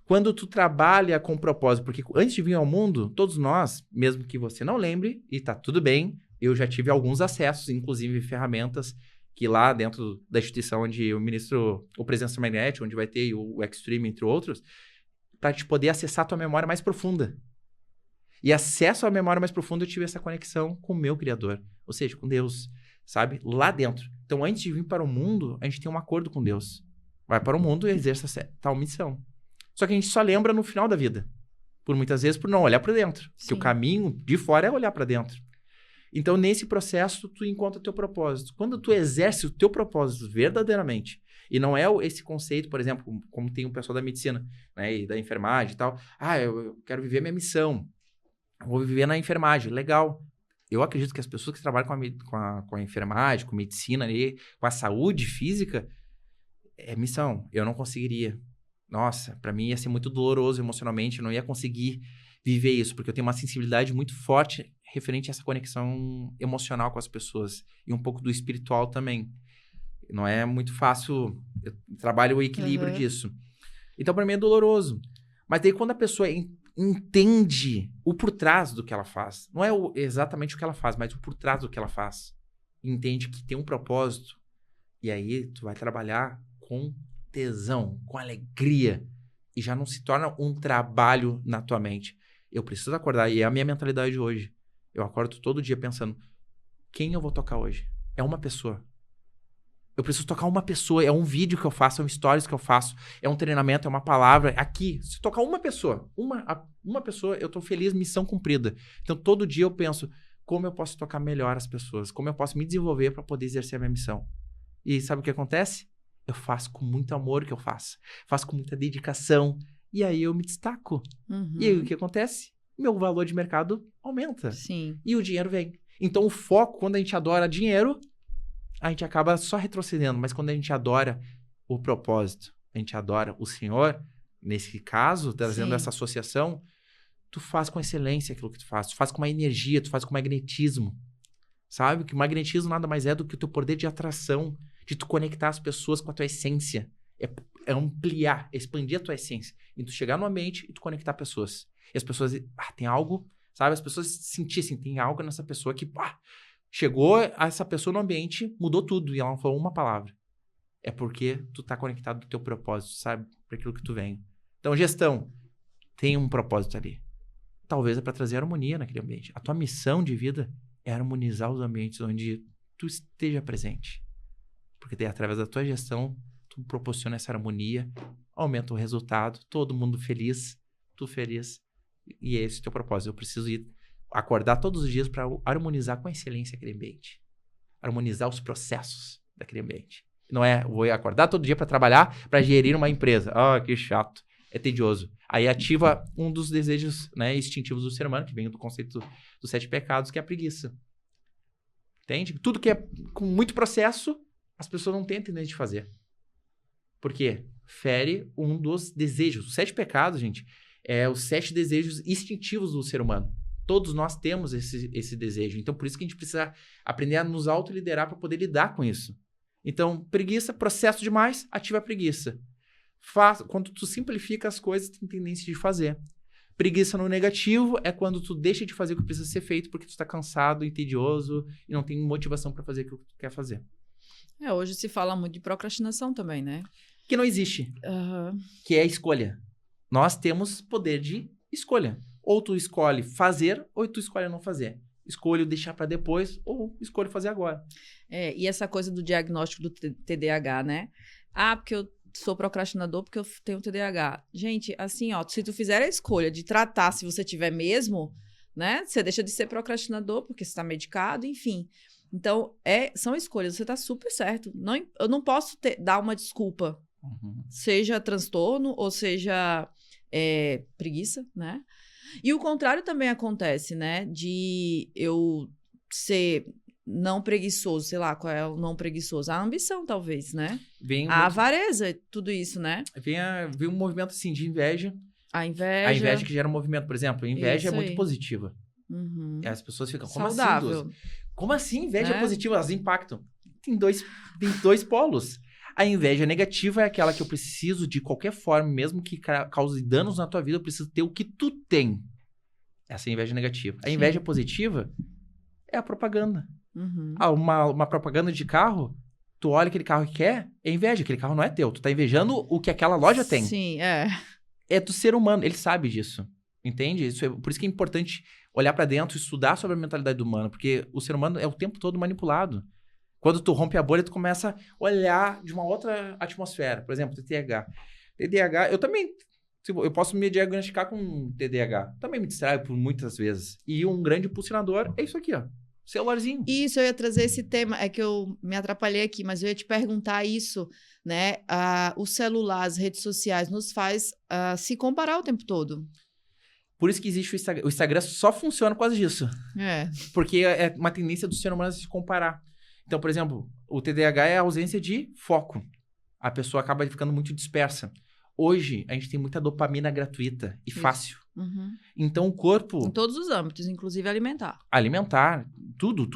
Quando tu trabalha com propósito, porque antes de vir ao mundo, todos nós, mesmo que você não lembre, e tá tudo bem, eu já tive alguns acessos, inclusive ferramentas que lá dentro da instituição onde eu ministro o Presença Magnética, onde vai ter o Extreme, entre outros, para te poder acessar a tua memória mais profunda. E acesso à memória mais profunda, eu tive essa conexão com o meu Criador, ou seja, com Deus, sabe? Lá dentro. Então, antes de vir para o mundo, a gente tem um acordo com Deus. Vai para o mundo e exerce tal missão. Só que a gente só lembra no final da vida. Por muitas vezes, por não olhar para dentro. Sim. Porque o caminho de fora é olhar para dentro. Então, nesse processo, tu encontra o teu propósito. Quando tu exerce o teu propósito verdadeiramente, e não é esse conceito, por exemplo, como tem o pessoal da medicina, né, e da enfermagem e tal. Eu quero viver minha missão. Vou viver na enfermagem. Legal. Eu acredito que as pessoas que trabalham com a enfermagem, com medicina, ali, com a saúde física, é missão. Eu não conseguiria. Nossa, para mim ia ser muito doloroso emocionalmente. Eu não ia conseguir viver isso, porque eu tenho uma sensibilidade muito forte referente a essa conexão emocional com as pessoas. E um pouco do espiritual também. Não é muito fácil. Eu trabalho o equilíbrio disso. Então, para mim é doloroso. Mas daí quando a pessoa entende o por trás do que ela faz. Não é exatamente o que ela faz, mas o por trás do que ela faz. Entende que tem um propósito. E aí tu vai trabalhar com tesão, com alegria. E já não se torna um trabalho na tua mente. Eu preciso acordar, e é a minha mentalidade hoje. Eu acordo todo dia pensando, quem eu vou tocar hoje? É uma pessoa. Eu preciso tocar uma pessoa, é um vídeo que eu faço, é um stories que eu faço, é um treinamento, é uma palavra. Aqui, se tocar uma pessoa, uma pessoa, eu tô feliz, missão cumprida. Então, todo dia eu penso, como eu posso tocar melhor as pessoas? Como eu posso me desenvolver para poder exercer a minha missão? E sabe o que acontece? Eu faço com muito amor o que eu faço. Faço com muita dedicação. E aí eu me destaco. Uhum. E aí o que acontece? Meu valor de mercado aumenta. Sim. E o dinheiro vem. Então, o foco, quando a gente adora dinheiro, a gente acaba só retrocedendo, mas quando a gente adora o propósito, a gente adora o Senhor, nesse caso, trazendo essa associação, tu faz com excelência aquilo que tu faz com uma energia, tu faz com magnetismo, sabe? Que o magnetismo nada mais é do que o teu poder de atração, de tu conectar as pessoas com a tua essência, é ampliar, expandir a tua essência, e tu chegar no ambiente e tu conectar pessoas. E as pessoas, tem algo, sabe? As pessoas sentirem assim, tem algo nessa pessoa que, chegou essa pessoa no ambiente, mudou tudo, e ela não falou uma palavra. É porque tu tá conectado ao teu propósito, sabe? Para aquilo que tu vem. Então, gestão, tem um propósito ali. Talvez é para trazer harmonia naquele ambiente. A tua missão de vida é harmonizar os ambientes onde tu esteja presente. Porque daí, através da tua gestão, tu proporciona essa harmonia, aumenta o resultado, todo mundo feliz, tu feliz. E é esse o teu propósito. Eu preciso acordar todos os dias para harmonizar com excelência aquele ambiente. Harmonizar os processos daquele ambiente. Não é, vou acordar todo dia para trabalhar, para gerir uma empresa. Ah, que chato. É tedioso. Aí ativa um dos desejos, né, instintivos do ser humano, que vem do conceito dos 7 pecados, que é a preguiça. Entende? Tudo que é com muito processo, as pessoas não têm a tendência de fazer. Por quê? Fere um dos desejos. Os 7 pecados, gente, é os 7 desejos instintivos do ser humano. Todos nós temos esse desejo. Então, por isso que a gente precisa aprender a nos autoliderar para poder lidar com isso. Então, preguiça, processo demais, ativa a preguiça. Quando tu simplifica as coisas, tem tendência de fazer. Preguiça no negativo é quando tu deixa de fazer o que precisa ser feito porque tu está cansado e tedioso e não tem motivação para fazer o que tu quer fazer. Hoje se fala muito de procrastinação também, né? Que não existe. Que é a escolha. Nós temos poder de escolha. Ou tu escolhe fazer, ou tu escolhe não fazer. Escolho deixar para depois, ou escolho fazer agora. E essa coisa do diagnóstico do TDAH, né? Porque eu sou procrastinador porque eu tenho TDAH. Gente, assim, se tu fizer a escolha de tratar se você tiver mesmo, né? Você deixa de ser procrastinador porque você está medicado, enfim. Então, são escolhas. Você tá super certo. Eu não posso dar uma desculpa. Seja transtorno ou seja preguiça, né? E o contrário também acontece, né? De eu ser não preguiçoso, sei lá, qual é o não preguiçoso? A ambição, talvez, né? A avareza, tudo isso, né? Vem um movimento, assim, de inveja. A inveja. A inveja que gera um movimento, por exemplo. A inveja Isso é muito aí. positiva. Uhum. E as pessoas ficam, como saudável. assim? Como assim inveja é positiva? Elas impactam. Tem dois polos. A inveja negativa é aquela que eu preciso, de qualquer forma, mesmo que cause danos na tua vida, eu preciso ter o que tu tem. Essa é a inveja negativa. A inveja positiva é a propaganda. Uhum. Uma propaganda de carro, tu olha aquele carro que quer, é inveja. Aquele carro não é teu. Tu tá invejando o que aquela loja tem. Sim, É do ser humano. Ele sabe disso. Entende? Por isso que é importante olhar pra dentro e estudar sobre a mentalidade do humano. Porque o ser humano é o tempo todo manipulado. Quando tu rompe a bolha, tu começa a olhar de uma outra atmosfera. Por exemplo, TDAH. TDAH, eu também... Eu posso me diagnosticar com TDAH. Também me distraio por muitas vezes. E um grande impulsionador é isso aqui, ó. Celularzinho. Isso, eu ia trazer esse tema. É que eu me atrapalhei aqui, mas eu ia te perguntar isso, né? O celular, as redes sociais, nos faz se comparar o tempo todo. Por isso que existe o Instagram. O Instagram só funciona por causa disso. Porque é uma tendência do ser humano a se comparar. Então, por exemplo, o TDAH é a ausência de foco. A pessoa acaba ficando muito dispersa. Hoje, a gente tem muita dopamina gratuita e fácil. Uhum. Então, o corpo... Em todos os âmbitos, inclusive alimentar. Alimentar, tudo.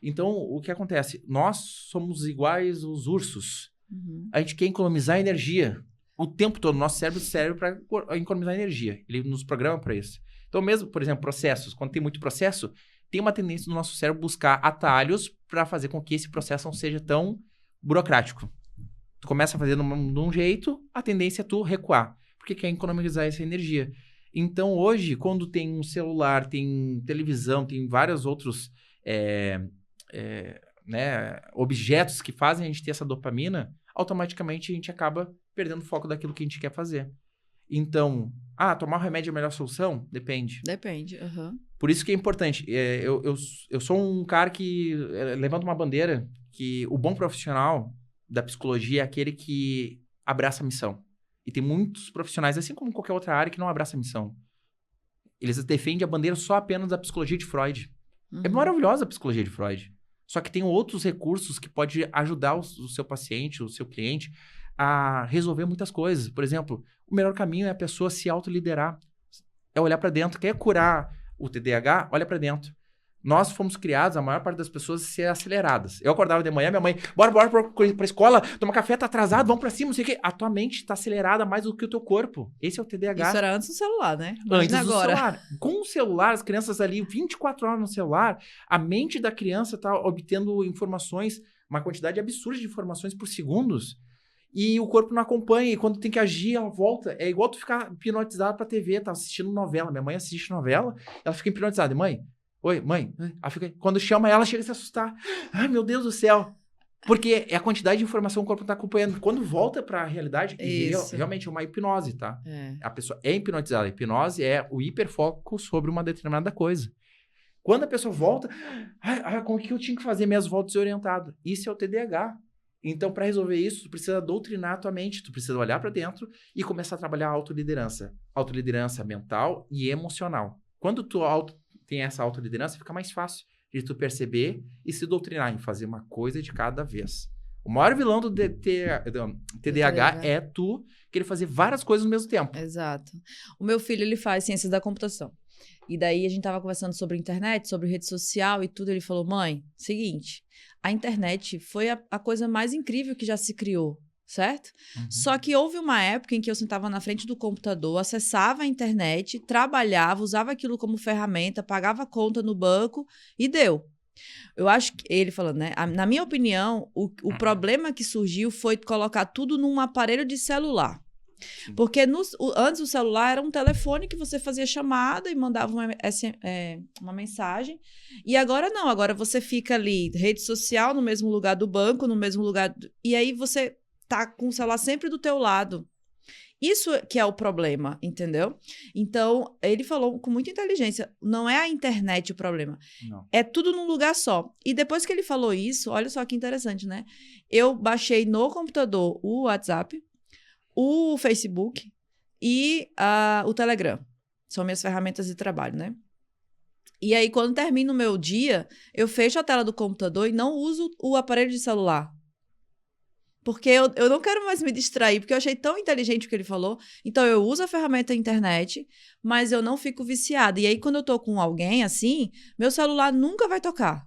Então, o que acontece? Nós somos iguais aos ursos. Uhum. A gente quer economizar energia o tempo todo. Nosso cérebro serve para economizar energia. Ele nos programa para isso. Então, mesmo, por exemplo, processos. Quando tem muito processo, tem uma tendência do nosso cérebro buscar atalhos para fazer com que esse processo não seja tão burocrático. Tu começa a fazer de um jeito, a tendência é tu recuar, porque quer economizar essa energia. Então, hoje, quando tem um celular, tem televisão, tem vários outros objetos que fazem a gente ter essa dopamina, automaticamente a gente acaba perdendo o foco daquilo que a gente quer fazer. Então, tomar um remédio é a melhor solução? Depende. Depende, Por isso que é importante. Eu sou um cara que levanta uma bandeira que o bom profissional da psicologia é aquele que abraça a missão. E tem muitos profissionais, assim como qualquer outra área, que não abraça a missão. Eles defendem a bandeira só apenas da psicologia de Freud. Uhum. É maravilhosa a psicologia de Freud. Só que tem outros recursos que pode ajudar o seu paciente, o seu cliente, a resolver muitas coisas. Por exemplo, o melhor caminho é a pessoa se autoliderar. É olhar para dentro. Quer curar o TDAH? Olha para dentro. Nós fomos criados, a maior parte das pessoas, a ser aceleradas. Eu acordava de manhã, minha mãe, bora pra escola, toma café, tá atrasado, vamos pra cima, não sei o quê. A tua mente tá acelerada mais do que o teu corpo. Esse é o TDAH. Isso era antes do celular, né? Antes do celular. Com o celular, as crianças ali 24 horas no celular, a mente da criança tá obtendo informações, uma quantidade absurda de informações por segundos, e o corpo não acompanha, e quando tem que agir, ela volta. É igual tu ficar hipnotizado pra TV, tá assistindo novela. Minha mãe assiste novela, ela fica hipnotizada. Mãe, Oi, mãe. Quando chama ela, chega a se assustar. Ai, meu Deus do céu. Porque é a quantidade de informação que o corpo está acompanhando. Quando volta para a realidade, realmente é uma hipnose, tá? A pessoa é hipnotizada. A hipnose é o hiperfoco sobre uma determinada coisa. Quando a pessoa volta, como que eu tinha que fazer minhas voltas desorientado? Isso é o TDAH. Então, para resolver isso, tu precisa doutrinar a tua mente, tu precisa olhar para dentro e começar a trabalhar a autoliderança. Autoliderança mental e emocional. Quando tu tem essa autoliderança, fica mais fácil de tu perceber e se doutrinar em fazer uma coisa de cada vez. O maior vilão do TDAH é tu querer fazer várias coisas ao mesmo tempo. Exato. O meu filho, ele faz ciências da computação. E daí a gente tava conversando sobre internet, sobre rede social e tudo. Ele falou, mãe, seguinte, a internet foi a coisa mais incrível que já se criou, certo? Só que houve uma época em que eu sentava na frente do computador, acessava a internet, trabalhava, usava aquilo como ferramenta, pagava conta no banco e deu. Eu acho que, ele falando, né? Na minha opinião, o problema que surgiu foi colocar tudo num aparelho de celular. Porque antes o celular era um telefone que você fazia chamada e mandava uma mensagem. E agora não, agora você fica ali, rede social no mesmo lugar do banco, no mesmo lugar... E aí você tá com o celular sempre do teu lado. Isso que é o problema, entendeu? Então, ele falou com muita inteligência, não é a internet o problema. Não. É tudo num lugar só. E depois que ele falou isso, olha só que interessante, né? Eu baixei no computador o WhatsApp, o Facebook e o Telegram. São minhas ferramentas de trabalho, né? E aí, quando termina o meu dia, eu fecho a tela do computador e não uso o aparelho de celular. Porque eu não quero mais me distrair, porque eu achei tão inteligente o que ele falou. Então, eu uso a ferramenta internet, mas eu não fico viciada. E aí, quando eu tô com alguém assim, meu celular nunca vai tocar.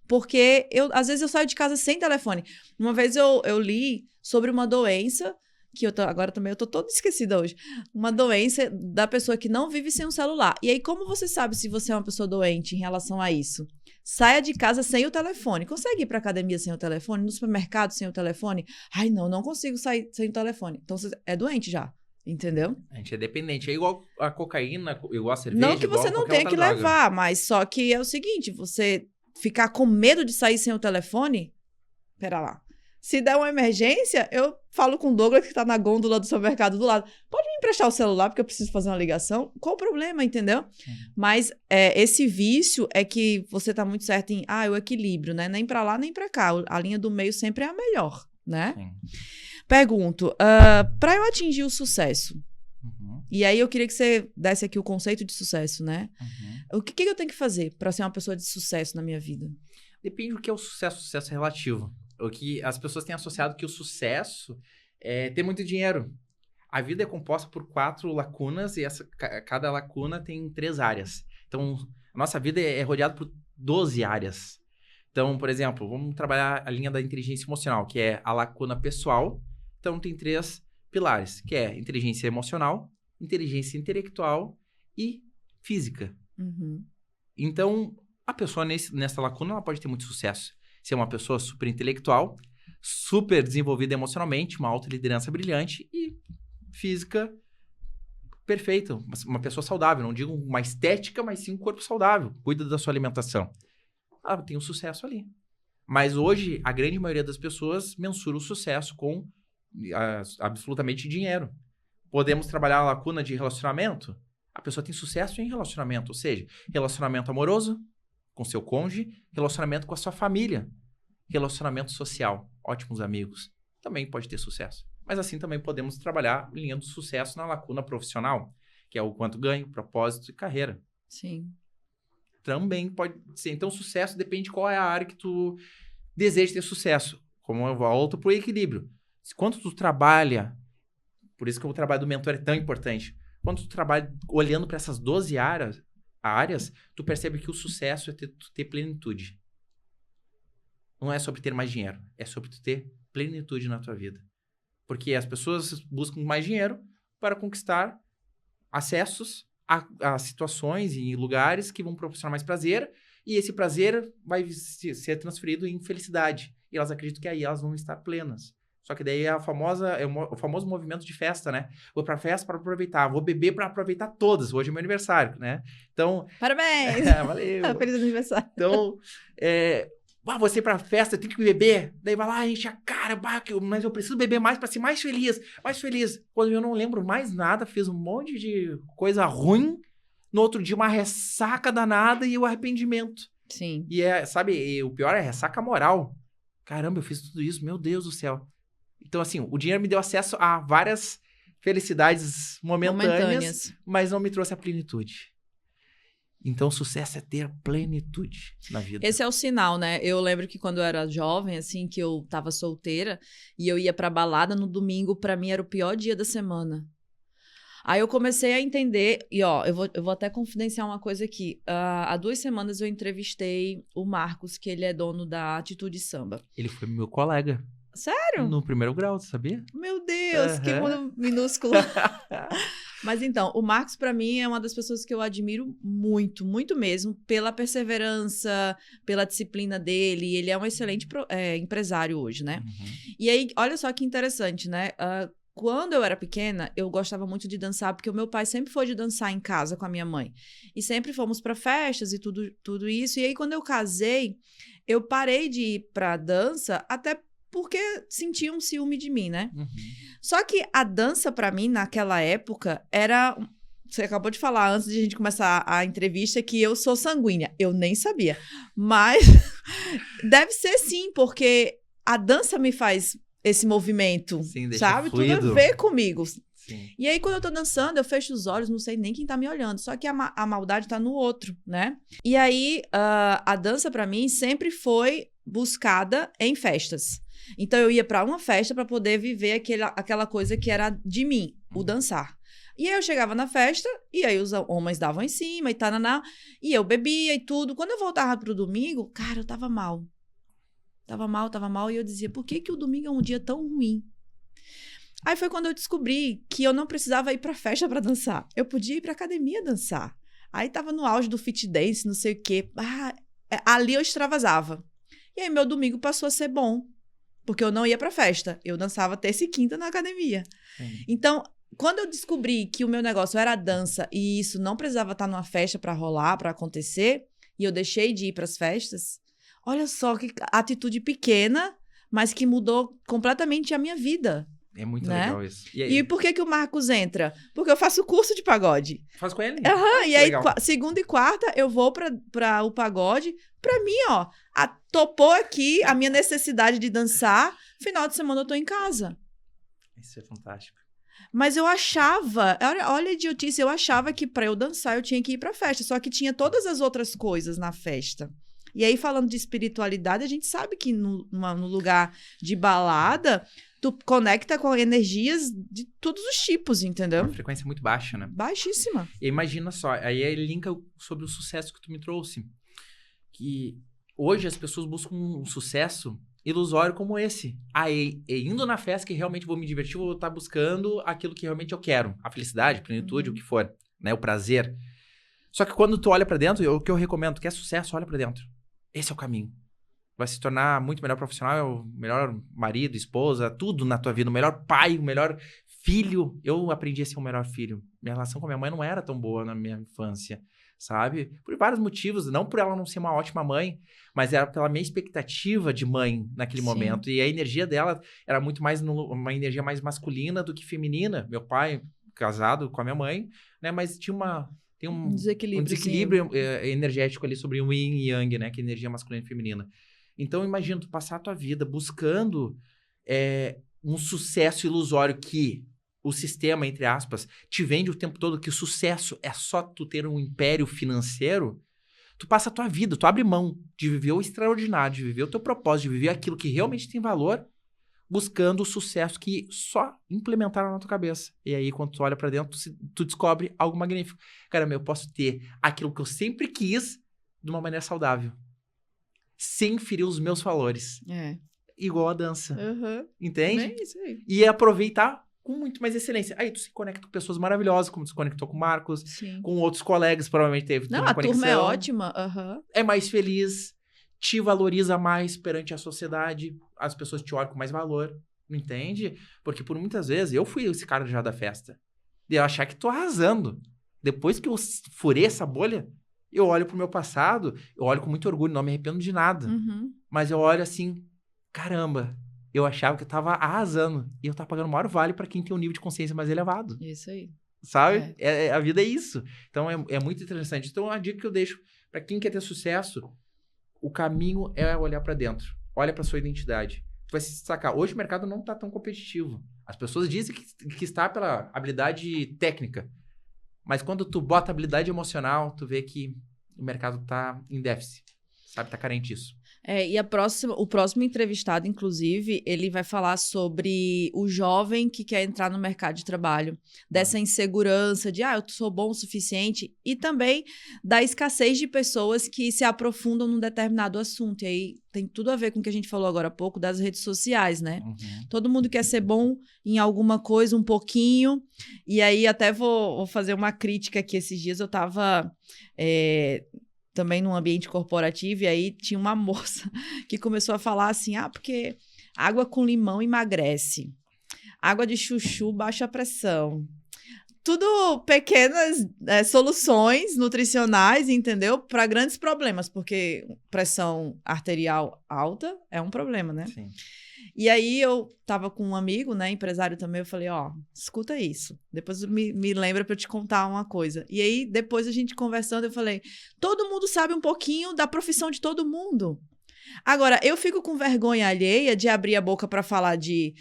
Porque, às vezes, eu saio de casa sem telefone. Uma vez eu li sobre uma doença, que agora também eu tô toda esquecida hoje. Uma doença da pessoa que não vive sem um celular. E aí, como você sabe se você é uma pessoa doente em relação a isso? Saia de casa sem o telefone. Consegue ir pra academia sem o telefone? No supermercado sem o telefone? Ai, não consigo sair sem o telefone. Então, você é doente já. Entendeu? A gente é dependente. É igual a cocaína, igual a cerveja. Não que você não tenha que levar, mas só que é o seguinte, você ficar com medo de sair sem o telefone? Pera lá. Se der uma emergência, eu falo com o Douglas, que tá na gôndola do supermercado do lado. Pode me emprestar o celular, porque eu preciso fazer uma ligação? Qual o problema, entendeu? Mas esse vício é que você tá muito certo em, o equilíbrio, né? Nem pra lá, nem pra cá. A linha do meio sempre é a melhor, né? Sim. Pergunto, pra eu atingir o sucesso, e aí eu queria que você desse aqui o conceito de sucesso, né? O que eu tenho que fazer pra ser uma pessoa de sucesso na minha vida? Depende do que é o sucesso. O sucesso é relativo. O que as pessoas têm associado que o sucesso é ter muito dinheiro. A vida é composta por 4 lacunas e cada lacuna tem 3 áreas. Então, a nossa vida é rodeada por 12 áreas. Então, por exemplo, vamos trabalhar a linha da inteligência emocional, que é a lacuna pessoal. Então, tem 3 pilares, que é inteligência emocional, inteligência intelectual e física. Então, a pessoa nessa lacuna ela pode ter muito sucesso. Ser uma pessoa super intelectual, super desenvolvida emocionalmente, uma autoliderança brilhante e física perfeita. Uma pessoa saudável, não digo uma estética, mas sim um corpo saudável. Cuida da sua alimentação. Tem um sucesso ali. Mas hoje, a grande maioria das pessoas mensura o sucesso com absolutamente dinheiro. Podemos trabalhar a lacuna de relacionamento? A pessoa tem sucesso em relacionamento, ou seja, relacionamento amoroso, com seu cônjuge, relacionamento com a sua família, relacionamento social, ótimos amigos, também pode ter sucesso. Mas assim também podemos trabalhar linha do sucesso na lacuna profissional, que é o quanto ganho, propósito e carreira. Sim. Também pode ser. Então, sucesso depende de qual é a área que tu deseja ter sucesso. Como eu volto para o equilíbrio. Quando tu trabalha, por isso que o trabalho do mentor é tão importante, quando tu trabalha olhando para essas 12 áreas, tu percebe que o sucesso é tu ter plenitude. Não é sobre ter mais dinheiro, é sobre tu ter plenitude na tua vida. Porque as pessoas buscam mais dinheiro para conquistar acessos a situações e lugares que vão proporcionar mais prazer, e esse prazer vai ser transferido em felicidade. E elas acreditam que aí elas vão estar plenas. Só que daí é o famoso movimento de festa, né? Vou pra festa para aproveitar, vou beber para aproveitar todas. Hoje é meu aniversário, né? Então... Parabéns! Valeu! Feliz aniversário. Então, você ir pra festa, tem que beber. Daí vai lá, enche a cara, mas eu preciso beber mais pra ser mais feliz, mais feliz. Quando eu não lembro mais nada, fiz um monte de coisa ruim. No outro dia, uma ressaca danada e o arrependimento. Sim. E sabe, o pior é a ressaca moral. Caramba, eu fiz tudo isso, meu Deus do céu. Então, assim, o dinheiro me deu acesso a várias felicidades momentâneas, mas não me trouxe a plenitude. Então, sucesso é ter plenitude na vida. Esse é o sinal, né? Eu lembro que quando eu era jovem, assim, que eu tava solteira e eu ia pra balada no domingo, pra mim era o pior dia da semana. Aí eu comecei a entender, e ó, eu vou até confidenciar uma coisa aqui. Há 2 semanas eu entrevistei o Marcos, que ele é dono da Atitude Samba. Ele foi meu colega. Sério? No primeiro grau, sabia? Meu Deus, que mundo minúsculo. Mas então, o Marcos, pra mim, é uma das pessoas que eu admiro muito, muito mesmo, pela perseverança, pela disciplina dele. Ele é um excelente empresário hoje, né? Uhum. E aí, olha só que interessante, né? Quando eu era pequena, eu gostava muito de dançar, porque o meu pai sempre foi de dançar em casa com a minha mãe. E sempre fomos pra festas e tudo isso. E aí, quando eu casei, eu parei de ir pra dança, até porque sentia um ciúme de mim, né? Uhum. Só que a dança, pra mim, naquela época, era... Você acabou de falar, antes de a gente começar a entrevista, que eu sou sanguínea. Eu nem sabia. Mas deve ser sim, porque a dança me faz esse movimento, sim, sabe? fluido. Tudo a ver comigo. Sim. E aí, quando eu tô dançando, eu fecho os olhos, não sei nem quem tá me olhando. Só que a maldade tá no outro, né? E aí, a dança, pra mim, sempre foi buscada em festas. Então, eu ia pra uma festa pra poder viver aquela coisa que era de mim, o dançar. E aí, eu chegava na festa, e aí os homens davam em cima e tananá, e eu bebia e tudo. Quando eu voltava pro domingo, cara, eu tava mal. Tava mal, e eu dizia, por que o domingo é um dia tão ruim? Aí foi quando eu descobri que eu não precisava ir pra festa pra dançar. Eu podia ir pra academia dançar. Aí tava no auge do fit dance, não sei o quê. Ali eu extravasava. E aí meu domingo passou a ser bom. Porque eu não ia pra festa. Eu dançava terça e quinta na academia. Sim. Então, quando eu descobri que o meu negócio era dança e isso não precisava estar numa festa pra rolar, pra acontecer, e eu deixei de ir pras festas, olha só que atitude pequena, mas que mudou completamente a minha vida. É muito né? legal isso. E por que o Marcos entra? Porque eu faço curso de pagode. Faz com ele? E aí, segunda e quarta, eu vou pra o pagode. Pra mim, ó, topou aqui a minha necessidade de dançar. Final de semana eu tô em casa. Isso é fantástico. Mas eu achava, olha a idiotice, eu achava que pra eu dançar eu tinha que ir pra festa. Só que tinha todas as outras coisas na festa. E aí, falando de espiritualidade, a gente sabe que no lugar de balada, tu conecta com energias de todos os tipos, entendeu? Uma frequência muito baixa, né? Baixíssima. E imagina só, aí ele linka sobre o sucesso que tu me trouxe. Que hoje as pessoas buscam um sucesso ilusório como esse. Aí, indo na festa que realmente vou me divertir, vou estar buscando aquilo que realmente eu quero. A felicidade, a plenitude, o que for, né? O prazer. Só que quando tu olha pra dentro, o que eu recomendo, quer sucesso, olha pra dentro. Esse é o caminho. Vai se tornar muito melhor profissional, o melhor marido, esposa, tudo na tua vida, o melhor pai, o melhor filho. Eu aprendi a ser o melhor filho. Minha relação com a minha mãe não era tão boa na minha infância, sabe? Por vários motivos, não por ela não ser uma ótima mãe, mas era pela minha expectativa de mãe naquele momento. E a energia dela era muito mais, uma energia mais masculina do que feminina. Meu pai, casado com a minha mãe, né? Mas tem um desequilíbrio energético ali sobre o yin e yang, né? Que é energia masculina e feminina. Então, imagina tu passar a tua vida buscando um sucesso ilusório que o sistema, entre aspas, te vende o tempo todo, que o sucesso é só tu ter um império financeiro. Tu passa a tua vida, tu abre mão de viver o extraordinário, de viver o teu propósito, de viver aquilo que realmente tem valor, buscando o sucesso que só implementaram na tua cabeça. E aí, quando tu olha pra dentro, tu descobre algo magnífico. Caramba, eu posso ter aquilo que eu sempre quis de uma maneira saudável. Sem ferir os meus valores. Igual a dança. Entende? É isso aí. E aproveitar com muito mais excelência. Aí tu se conecta com pessoas maravilhosas, como tu se conectou com o Marcos, com outros colegas, provavelmente teve uma conexão. Turma é ótima. É mais feliz, te valoriza mais perante a sociedade, as pessoas te olham com mais valor, Entende? Porque por muitas vezes eu fui esse cara já da festa. De eu achar que tô arrasando. Depois que eu furei essa bolha, eu olho pro meu passado, eu olho com muito orgulho, não me arrependo de nada. Uhum. Mas eu olho assim, caramba, eu achava que eu tava arrasando. E eu tava pagando o maior vale pra quem tem um nível de consciência mais elevado. Isso aí. Sabe? A vida é isso. Então é muito interessante. Então a dica que eu deixo pra quem quer ter sucesso, o caminho é olhar pra dentro. Olha pra sua identidade. Tu vai se destacar. Hoje o mercado não tá tão competitivo. As pessoas dizem que está pela habilidade técnica. Mas quando tu bota habilidade emocional, tu vê que o mercado tá em déficit. Sabe? Tá carente disso. E o próximo entrevistado, inclusive, ele vai falar sobre o jovem que quer entrar no mercado de trabalho, dessa insegurança de, eu sou bom o suficiente, e também da escassez de pessoas que se aprofundam num determinado assunto. E aí tem tudo a ver com o que a gente falou agora há pouco das redes sociais, né? Uhum. Todo mundo quer ser bom em alguma coisa, um pouquinho, e aí até vou fazer uma crítica aqui. Esses dias eu tava... também num ambiente corporativo, e aí tinha uma moça que começou a falar assim, porque água com limão emagrece, água de chuchu baixa a pressão. Tudo pequenas soluções nutricionais, entendeu? Para grandes problemas, porque pressão arterial alta é um problema, né? Sim. E aí eu tava com um amigo, né, empresário também, eu falei, escuta isso. Depois me lembra pra eu te contar uma coisa. E aí, depois a gente conversando, eu falei, todo mundo sabe um pouquinho da profissão de todo mundo. Agora, eu fico com vergonha alheia de abrir a boca pra falar de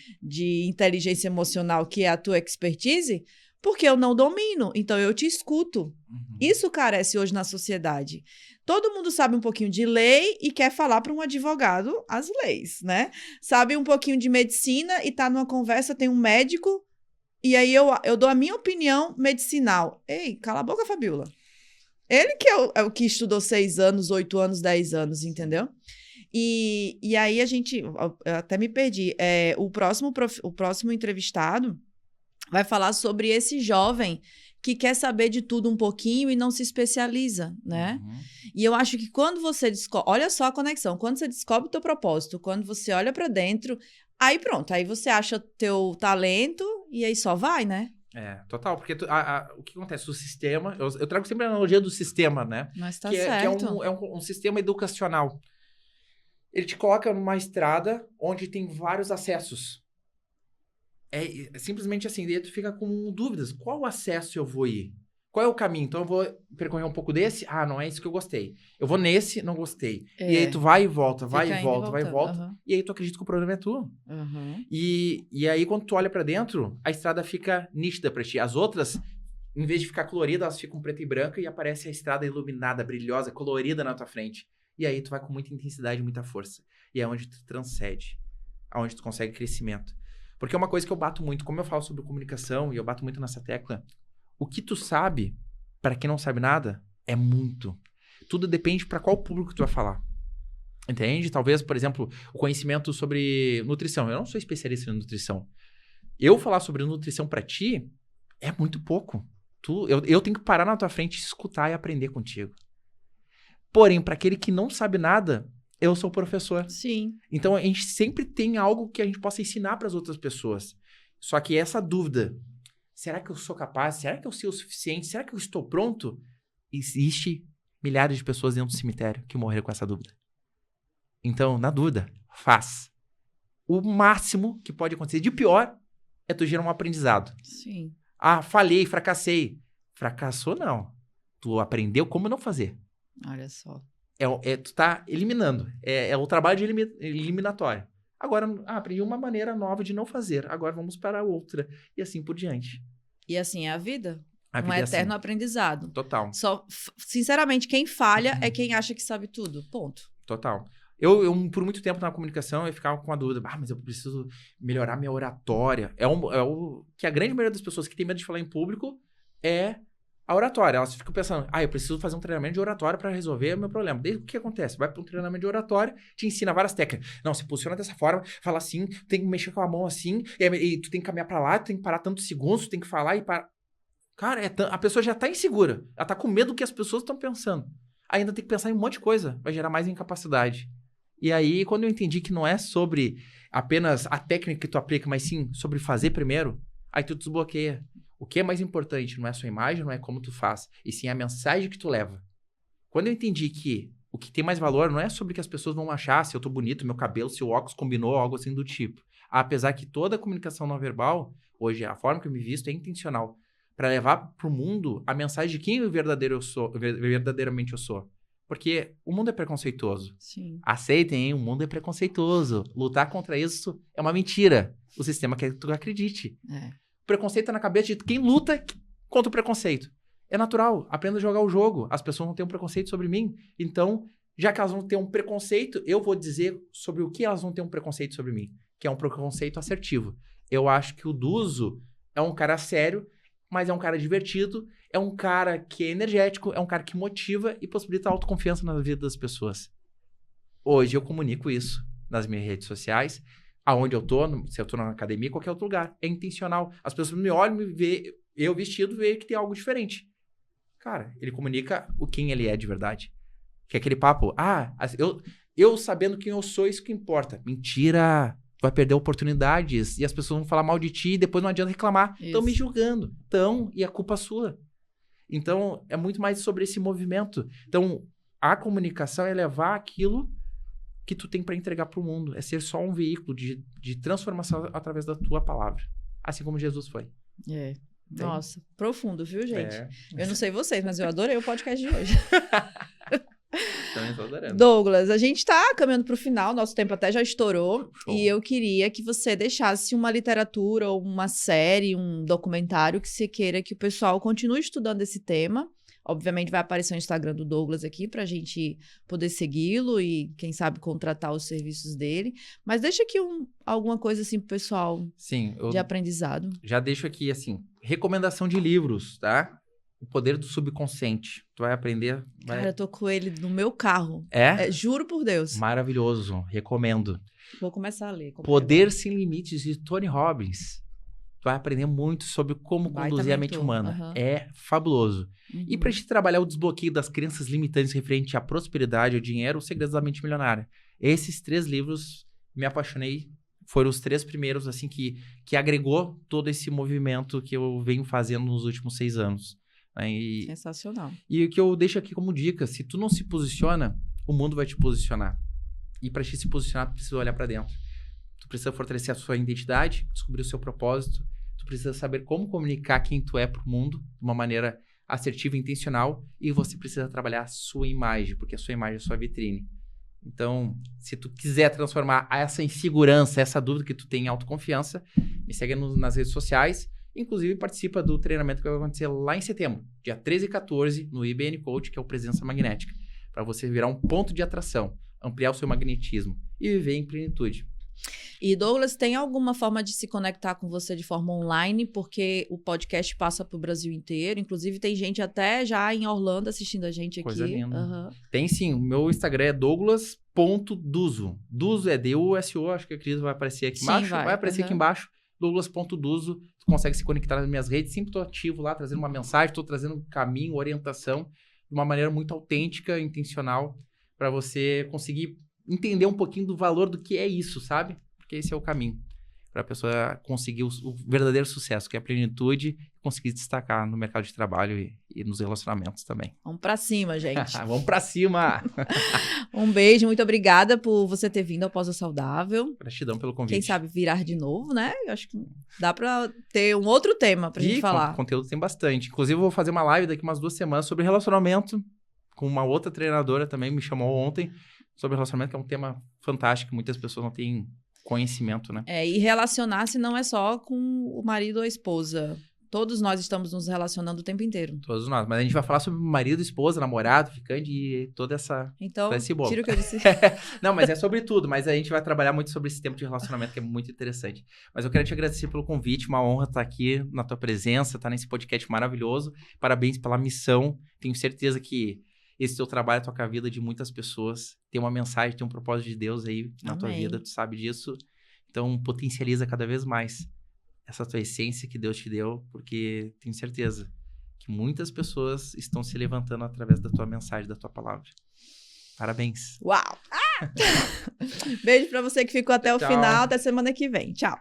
inteligência emocional, que é a tua expertise, porque eu não domino, então eu te escuto. Uhum. Isso carece hoje na sociedade. Todo mundo sabe um pouquinho de lei e quer falar para um advogado as leis, né? Sabe um pouquinho de medicina e tá numa conversa, tem um médico, e aí eu dou a minha opinião medicinal. Ei, cala a boca, Fabiola. Ele que é o que estudou 6 anos, 8 anos, 10 anos, entendeu? E aí eu até me perdi. O próximo entrevistado vai falar sobre esse jovem que quer saber de tudo um pouquinho e não se especializa, né? Uhum. E eu acho que quando você descobre... Olha só a conexão. Quando você descobre o teu propósito, quando você olha pra dentro, aí pronto. Aí você acha teu talento e aí só vai, né? Total. Porque o que acontece? O sistema... Eu trago sempre a analogia do sistema, né? Mas tá que certo. É um sistema educacional. Ele te coloca numa estrada onde tem vários acessos. É simplesmente assim, daí tu fica com dúvidas. Qual acesso eu vou ir? Qual é o caminho? Então eu vou percorrer um pouco desse. Não é isso que eu gostei. Eu vou nesse, não gostei. E aí tu vai e volta, vai e volta, vai e volta. Uhum. E aí tu acredita que o problema é tu. Uhum. E aí quando tu olha pra dentro, a estrada fica nítida pra ti. As outras, em vez de ficar coloridas, elas ficam preta e branca e aparece a estrada iluminada, brilhosa, colorida na tua frente. E aí tu vai com muita intensidade, muita força. E é onde tu transcende. Aonde tu consegue crescimento. Porque é uma coisa que eu bato muito, como eu falo sobre comunicação e eu bato muito nessa tecla, o que tu sabe, para quem não sabe nada, é muito. Tudo depende para qual público tu vai falar. Entende? Talvez, por exemplo, o conhecimento sobre nutrição. Eu não sou especialista em nutrição. Eu falar sobre nutrição para ti é muito pouco. Eu tenho que parar na tua frente, escutar e aprender contigo. Porém, para aquele que não sabe nada, eu sou professor. Sim. Então, a gente sempre tem algo que a gente possa ensinar para as outras pessoas. Só que essa dúvida, será que eu sou capaz? Será que eu sei o suficiente? Será que eu estou pronto? Existe milhares de pessoas dentro do cemitério que morreram com essa dúvida. Então, na dúvida, faz. O máximo que pode acontecer de pior é tu gerar um aprendizado. Sim. Falhei, fracassei. Fracassou, não. Tu aprendeu como não fazer. Olha só. Tu tá eliminando. É o trabalho de eliminatório. Agora, aprendi uma maneira nova de não fazer. Agora vamos para outra. E assim por diante. E assim é a vida. A vida Um é eterno assim. aprendizado. Total. Sinceramente, quem falha é quem acha que sabe tudo. Ponto. Total. Eu, por muito tempo na comunicação, eu ficava com a dúvida. Mas eu preciso melhorar minha oratória. É o que a grande maioria das pessoas que tem medo de falar em público é a oratória. Elas ficam pensando, eu preciso fazer um treinamento de oratória para resolver o meu problema. Daí o que acontece? Vai para um treinamento de oratória, te ensina várias técnicas. Não, se posiciona dessa forma, fala assim, tem que mexer com a mão assim, e tu tem que caminhar para lá, tu tem que parar tantos segundos, tu tem que falar e parar. Cara, a pessoa já tá insegura. Ela tá com medo do que as pessoas estão pensando. Ainda tem que pensar em um monte de coisa. Vai gerar mais incapacidade. E aí, quando eu entendi que não é sobre apenas a técnica que tu aplica, mas sim sobre fazer primeiro, aí tu desbloqueia. O que é mais importante não é a sua imagem, não é como tu faz, e sim a mensagem que tu leva. Quando eu entendi que o que tem mais valor não é sobre o que as pessoas vão achar, se eu tô bonito, meu cabelo, se o óculos combinou, algo assim do tipo. Apesar que toda a comunicação não verbal, hoje a forma que eu me visto é intencional, para levar pro mundo a mensagem de quem verdadeiramente eu sou. Porque o mundo é preconceituoso. Sim. Aceitem, hein? O mundo é preconceituoso. Lutar contra isso é uma mentira. O sistema quer que tu acredite. O preconceito tá na cabeça de quem luta contra o preconceito. É natural. Aprenda a jogar o jogo. As pessoas não têm um preconceito sobre mim. Então, já que elas vão ter um preconceito, eu vou dizer sobre o que elas vão ter um preconceito sobre mim. Que é um preconceito assertivo. Eu acho que o Duzo é um cara sério, mas é um cara divertido, é um cara que é energético, é um cara que motiva e possibilita a autoconfiança na vida das pessoas. Hoje eu comunico isso nas minhas redes sociais, aonde eu tô, se eu tô na academia, qualquer outro lugar. É intencional. As pessoas me olham, me veem, eu vestido, veem que tem algo diferente. Cara, ele comunica quem ele é de verdade. Que é aquele papo, eu sabendo quem eu sou, isso que importa. Mentira! Tu vai perder oportunidades e as pessoas vão falar mal de ti e depois não adianta reclamar. Estão me julgando. E a culpa é sua. Então, é muito mais sobre esse movimento. Então, a comunicação é levar aquilo que tu tem para entregar pro mundo. É ser só um veículo de transformação através da tua palavra. Assim como Jesus foi. Nossa, profundo, viu, gente? É. Eu não sei vocês, mas eu adorei o podcast de hoje. Também tô adorando. Douglas, a gente tá caminhando pro final, nosso tempo até já estourou. Show. E eu queria que você deixasse uma literatura ou uma série, um documentário que você queira que o pessoal continue estudando esse tema. Obviamente vai aparecer o Instagram do Douglas aqui pra gente poder segui-lo e, quem sabe, contratar os serviços dele. Mas deixa aqui alguma coisa assim pro pessoal. Sim, de aprendizado. Já deixo aqui, assim, recomendação de livros, tá? O Poder do Subconsciente. Tu vai aprender... Cara, eu tô com ele no meu carro. Juro por Deus. Maravilhoso. Recomendo. Vou começar a ler. Poder Sem Limites, de Tony Robbins. Tu vai aprender muito sobre como conduzir a mente humana. É fabuloso. E pra gente trabalhar o desbloqueio das crenças limitantes referente à prosperidade, ao dinheiro, os segredos da mente milionária. Esses 3 livros, me apaixonei. Foram os 3 primeiros, assim, que agregou todo esse movimento que eu venho fazendo nos últimos 6 anos. Sensacional. E o que eu deixo aqui como dica, se tu não se posiciona, o mundo vai te posicionar. E pra te se posicionar, tu precisa olhar pra dentro. Tu precisa fortalecer a sua identidade, descobrir o seu propósito. Tu precisa saber como comunicar quem tu é pro mundo de uma maneira assertiva e intencional. E você precisa trabalhar a sua imagem, porque a sua imagem é a sua vitrine. Então, se tu quiser transformar essa insegurança, essa dúvida que tu tem em autoconfiança, me segue nas redes sociais. Inclusive, participa do treinamento que vai acontecer lá em setembro, dia 13 e 14, no IBN Coach, que é o Presença Magnética, para você virar um ponto de atração, ampliar o seu magnetismo e viver em plenitude. E Douglas, tem alguma forma de se conectar com você de forma online? Porque o podcast passa pro Brasil inteiro. Inclusive, tem gente até já em Orlando assistindo a gente aqui. Coisa linda. Tem sim. O meu Instagram é douglas.duzo. Duzo é D-U-S-O, acho que a Cris vai aparecer aqui embaixo. Vai aparecer aqui embaixo. Douglas.duzo. Tu consegue se conectar nas minhas redes. Sempre estou ativo lá, trazendo uma mensagem, estou trazendo um caminho, orientação, de uma maneira muito autêntica, intencional, para você conseguir entender um pouquinho do valor do que é isso, sabe? Porque esse é o caminho para a pessoa conseguir o verdadeiro sucesso, que é a plenitude, e conseguir destacar no mercado de trabalho e nos relacionamentos também. Vamos para cima, gente. Vamos para cima! Um beijo, muito obrigada por você ter vindo ao Pausa Saudável. Gratidão pelo convite. Quem sabe virar de novo, né? Eu acho que dá para ter um outro tema pra gente falar. Conteúdo tem bastante. Inclusive, eu vou fazer uma live daqui umas 2 semanas sobre relacionamento, com uma outra treinadora também, me chamou ontem, sobre relacionamento, que é um tema fantástico, muitas pessoas não têm conhecimento, né? E relacionar-se não é só com o marido ou a esposa. Todos nós estamos nos relacionando o tempo inteiro. Todos nós. Mas a gente vai falar sobre marido, esposa, namorado, ficante e toda essa... Então, tira o que eu disse. Não, mas é sobre tudo. Mas a gente vai trabalhar muito sobre esse tempo de relacionamento, que é muito interessante. Mas eu quero te agradecer pelo convite. Uma honra estar aqui na tua presença, estar nesse podcast maravilhoso. Parabéns pela missão. Tenho certeza que esse teu trabalho toca a vida de muitas pessoas. Tem uma mensagem, tem um propósito de Deus aí na tua vida. Tu sabe disso. Então, potencializa cada vez mais essa tua essência que Deus te deu, porque tenho certeza que muitas pessoas estão se levantando através da tua mensagem, da tua palavra. Parabéns. Uau! Beijo pra você que ficou até o Tchau. final. Até semana que vem. Tchau.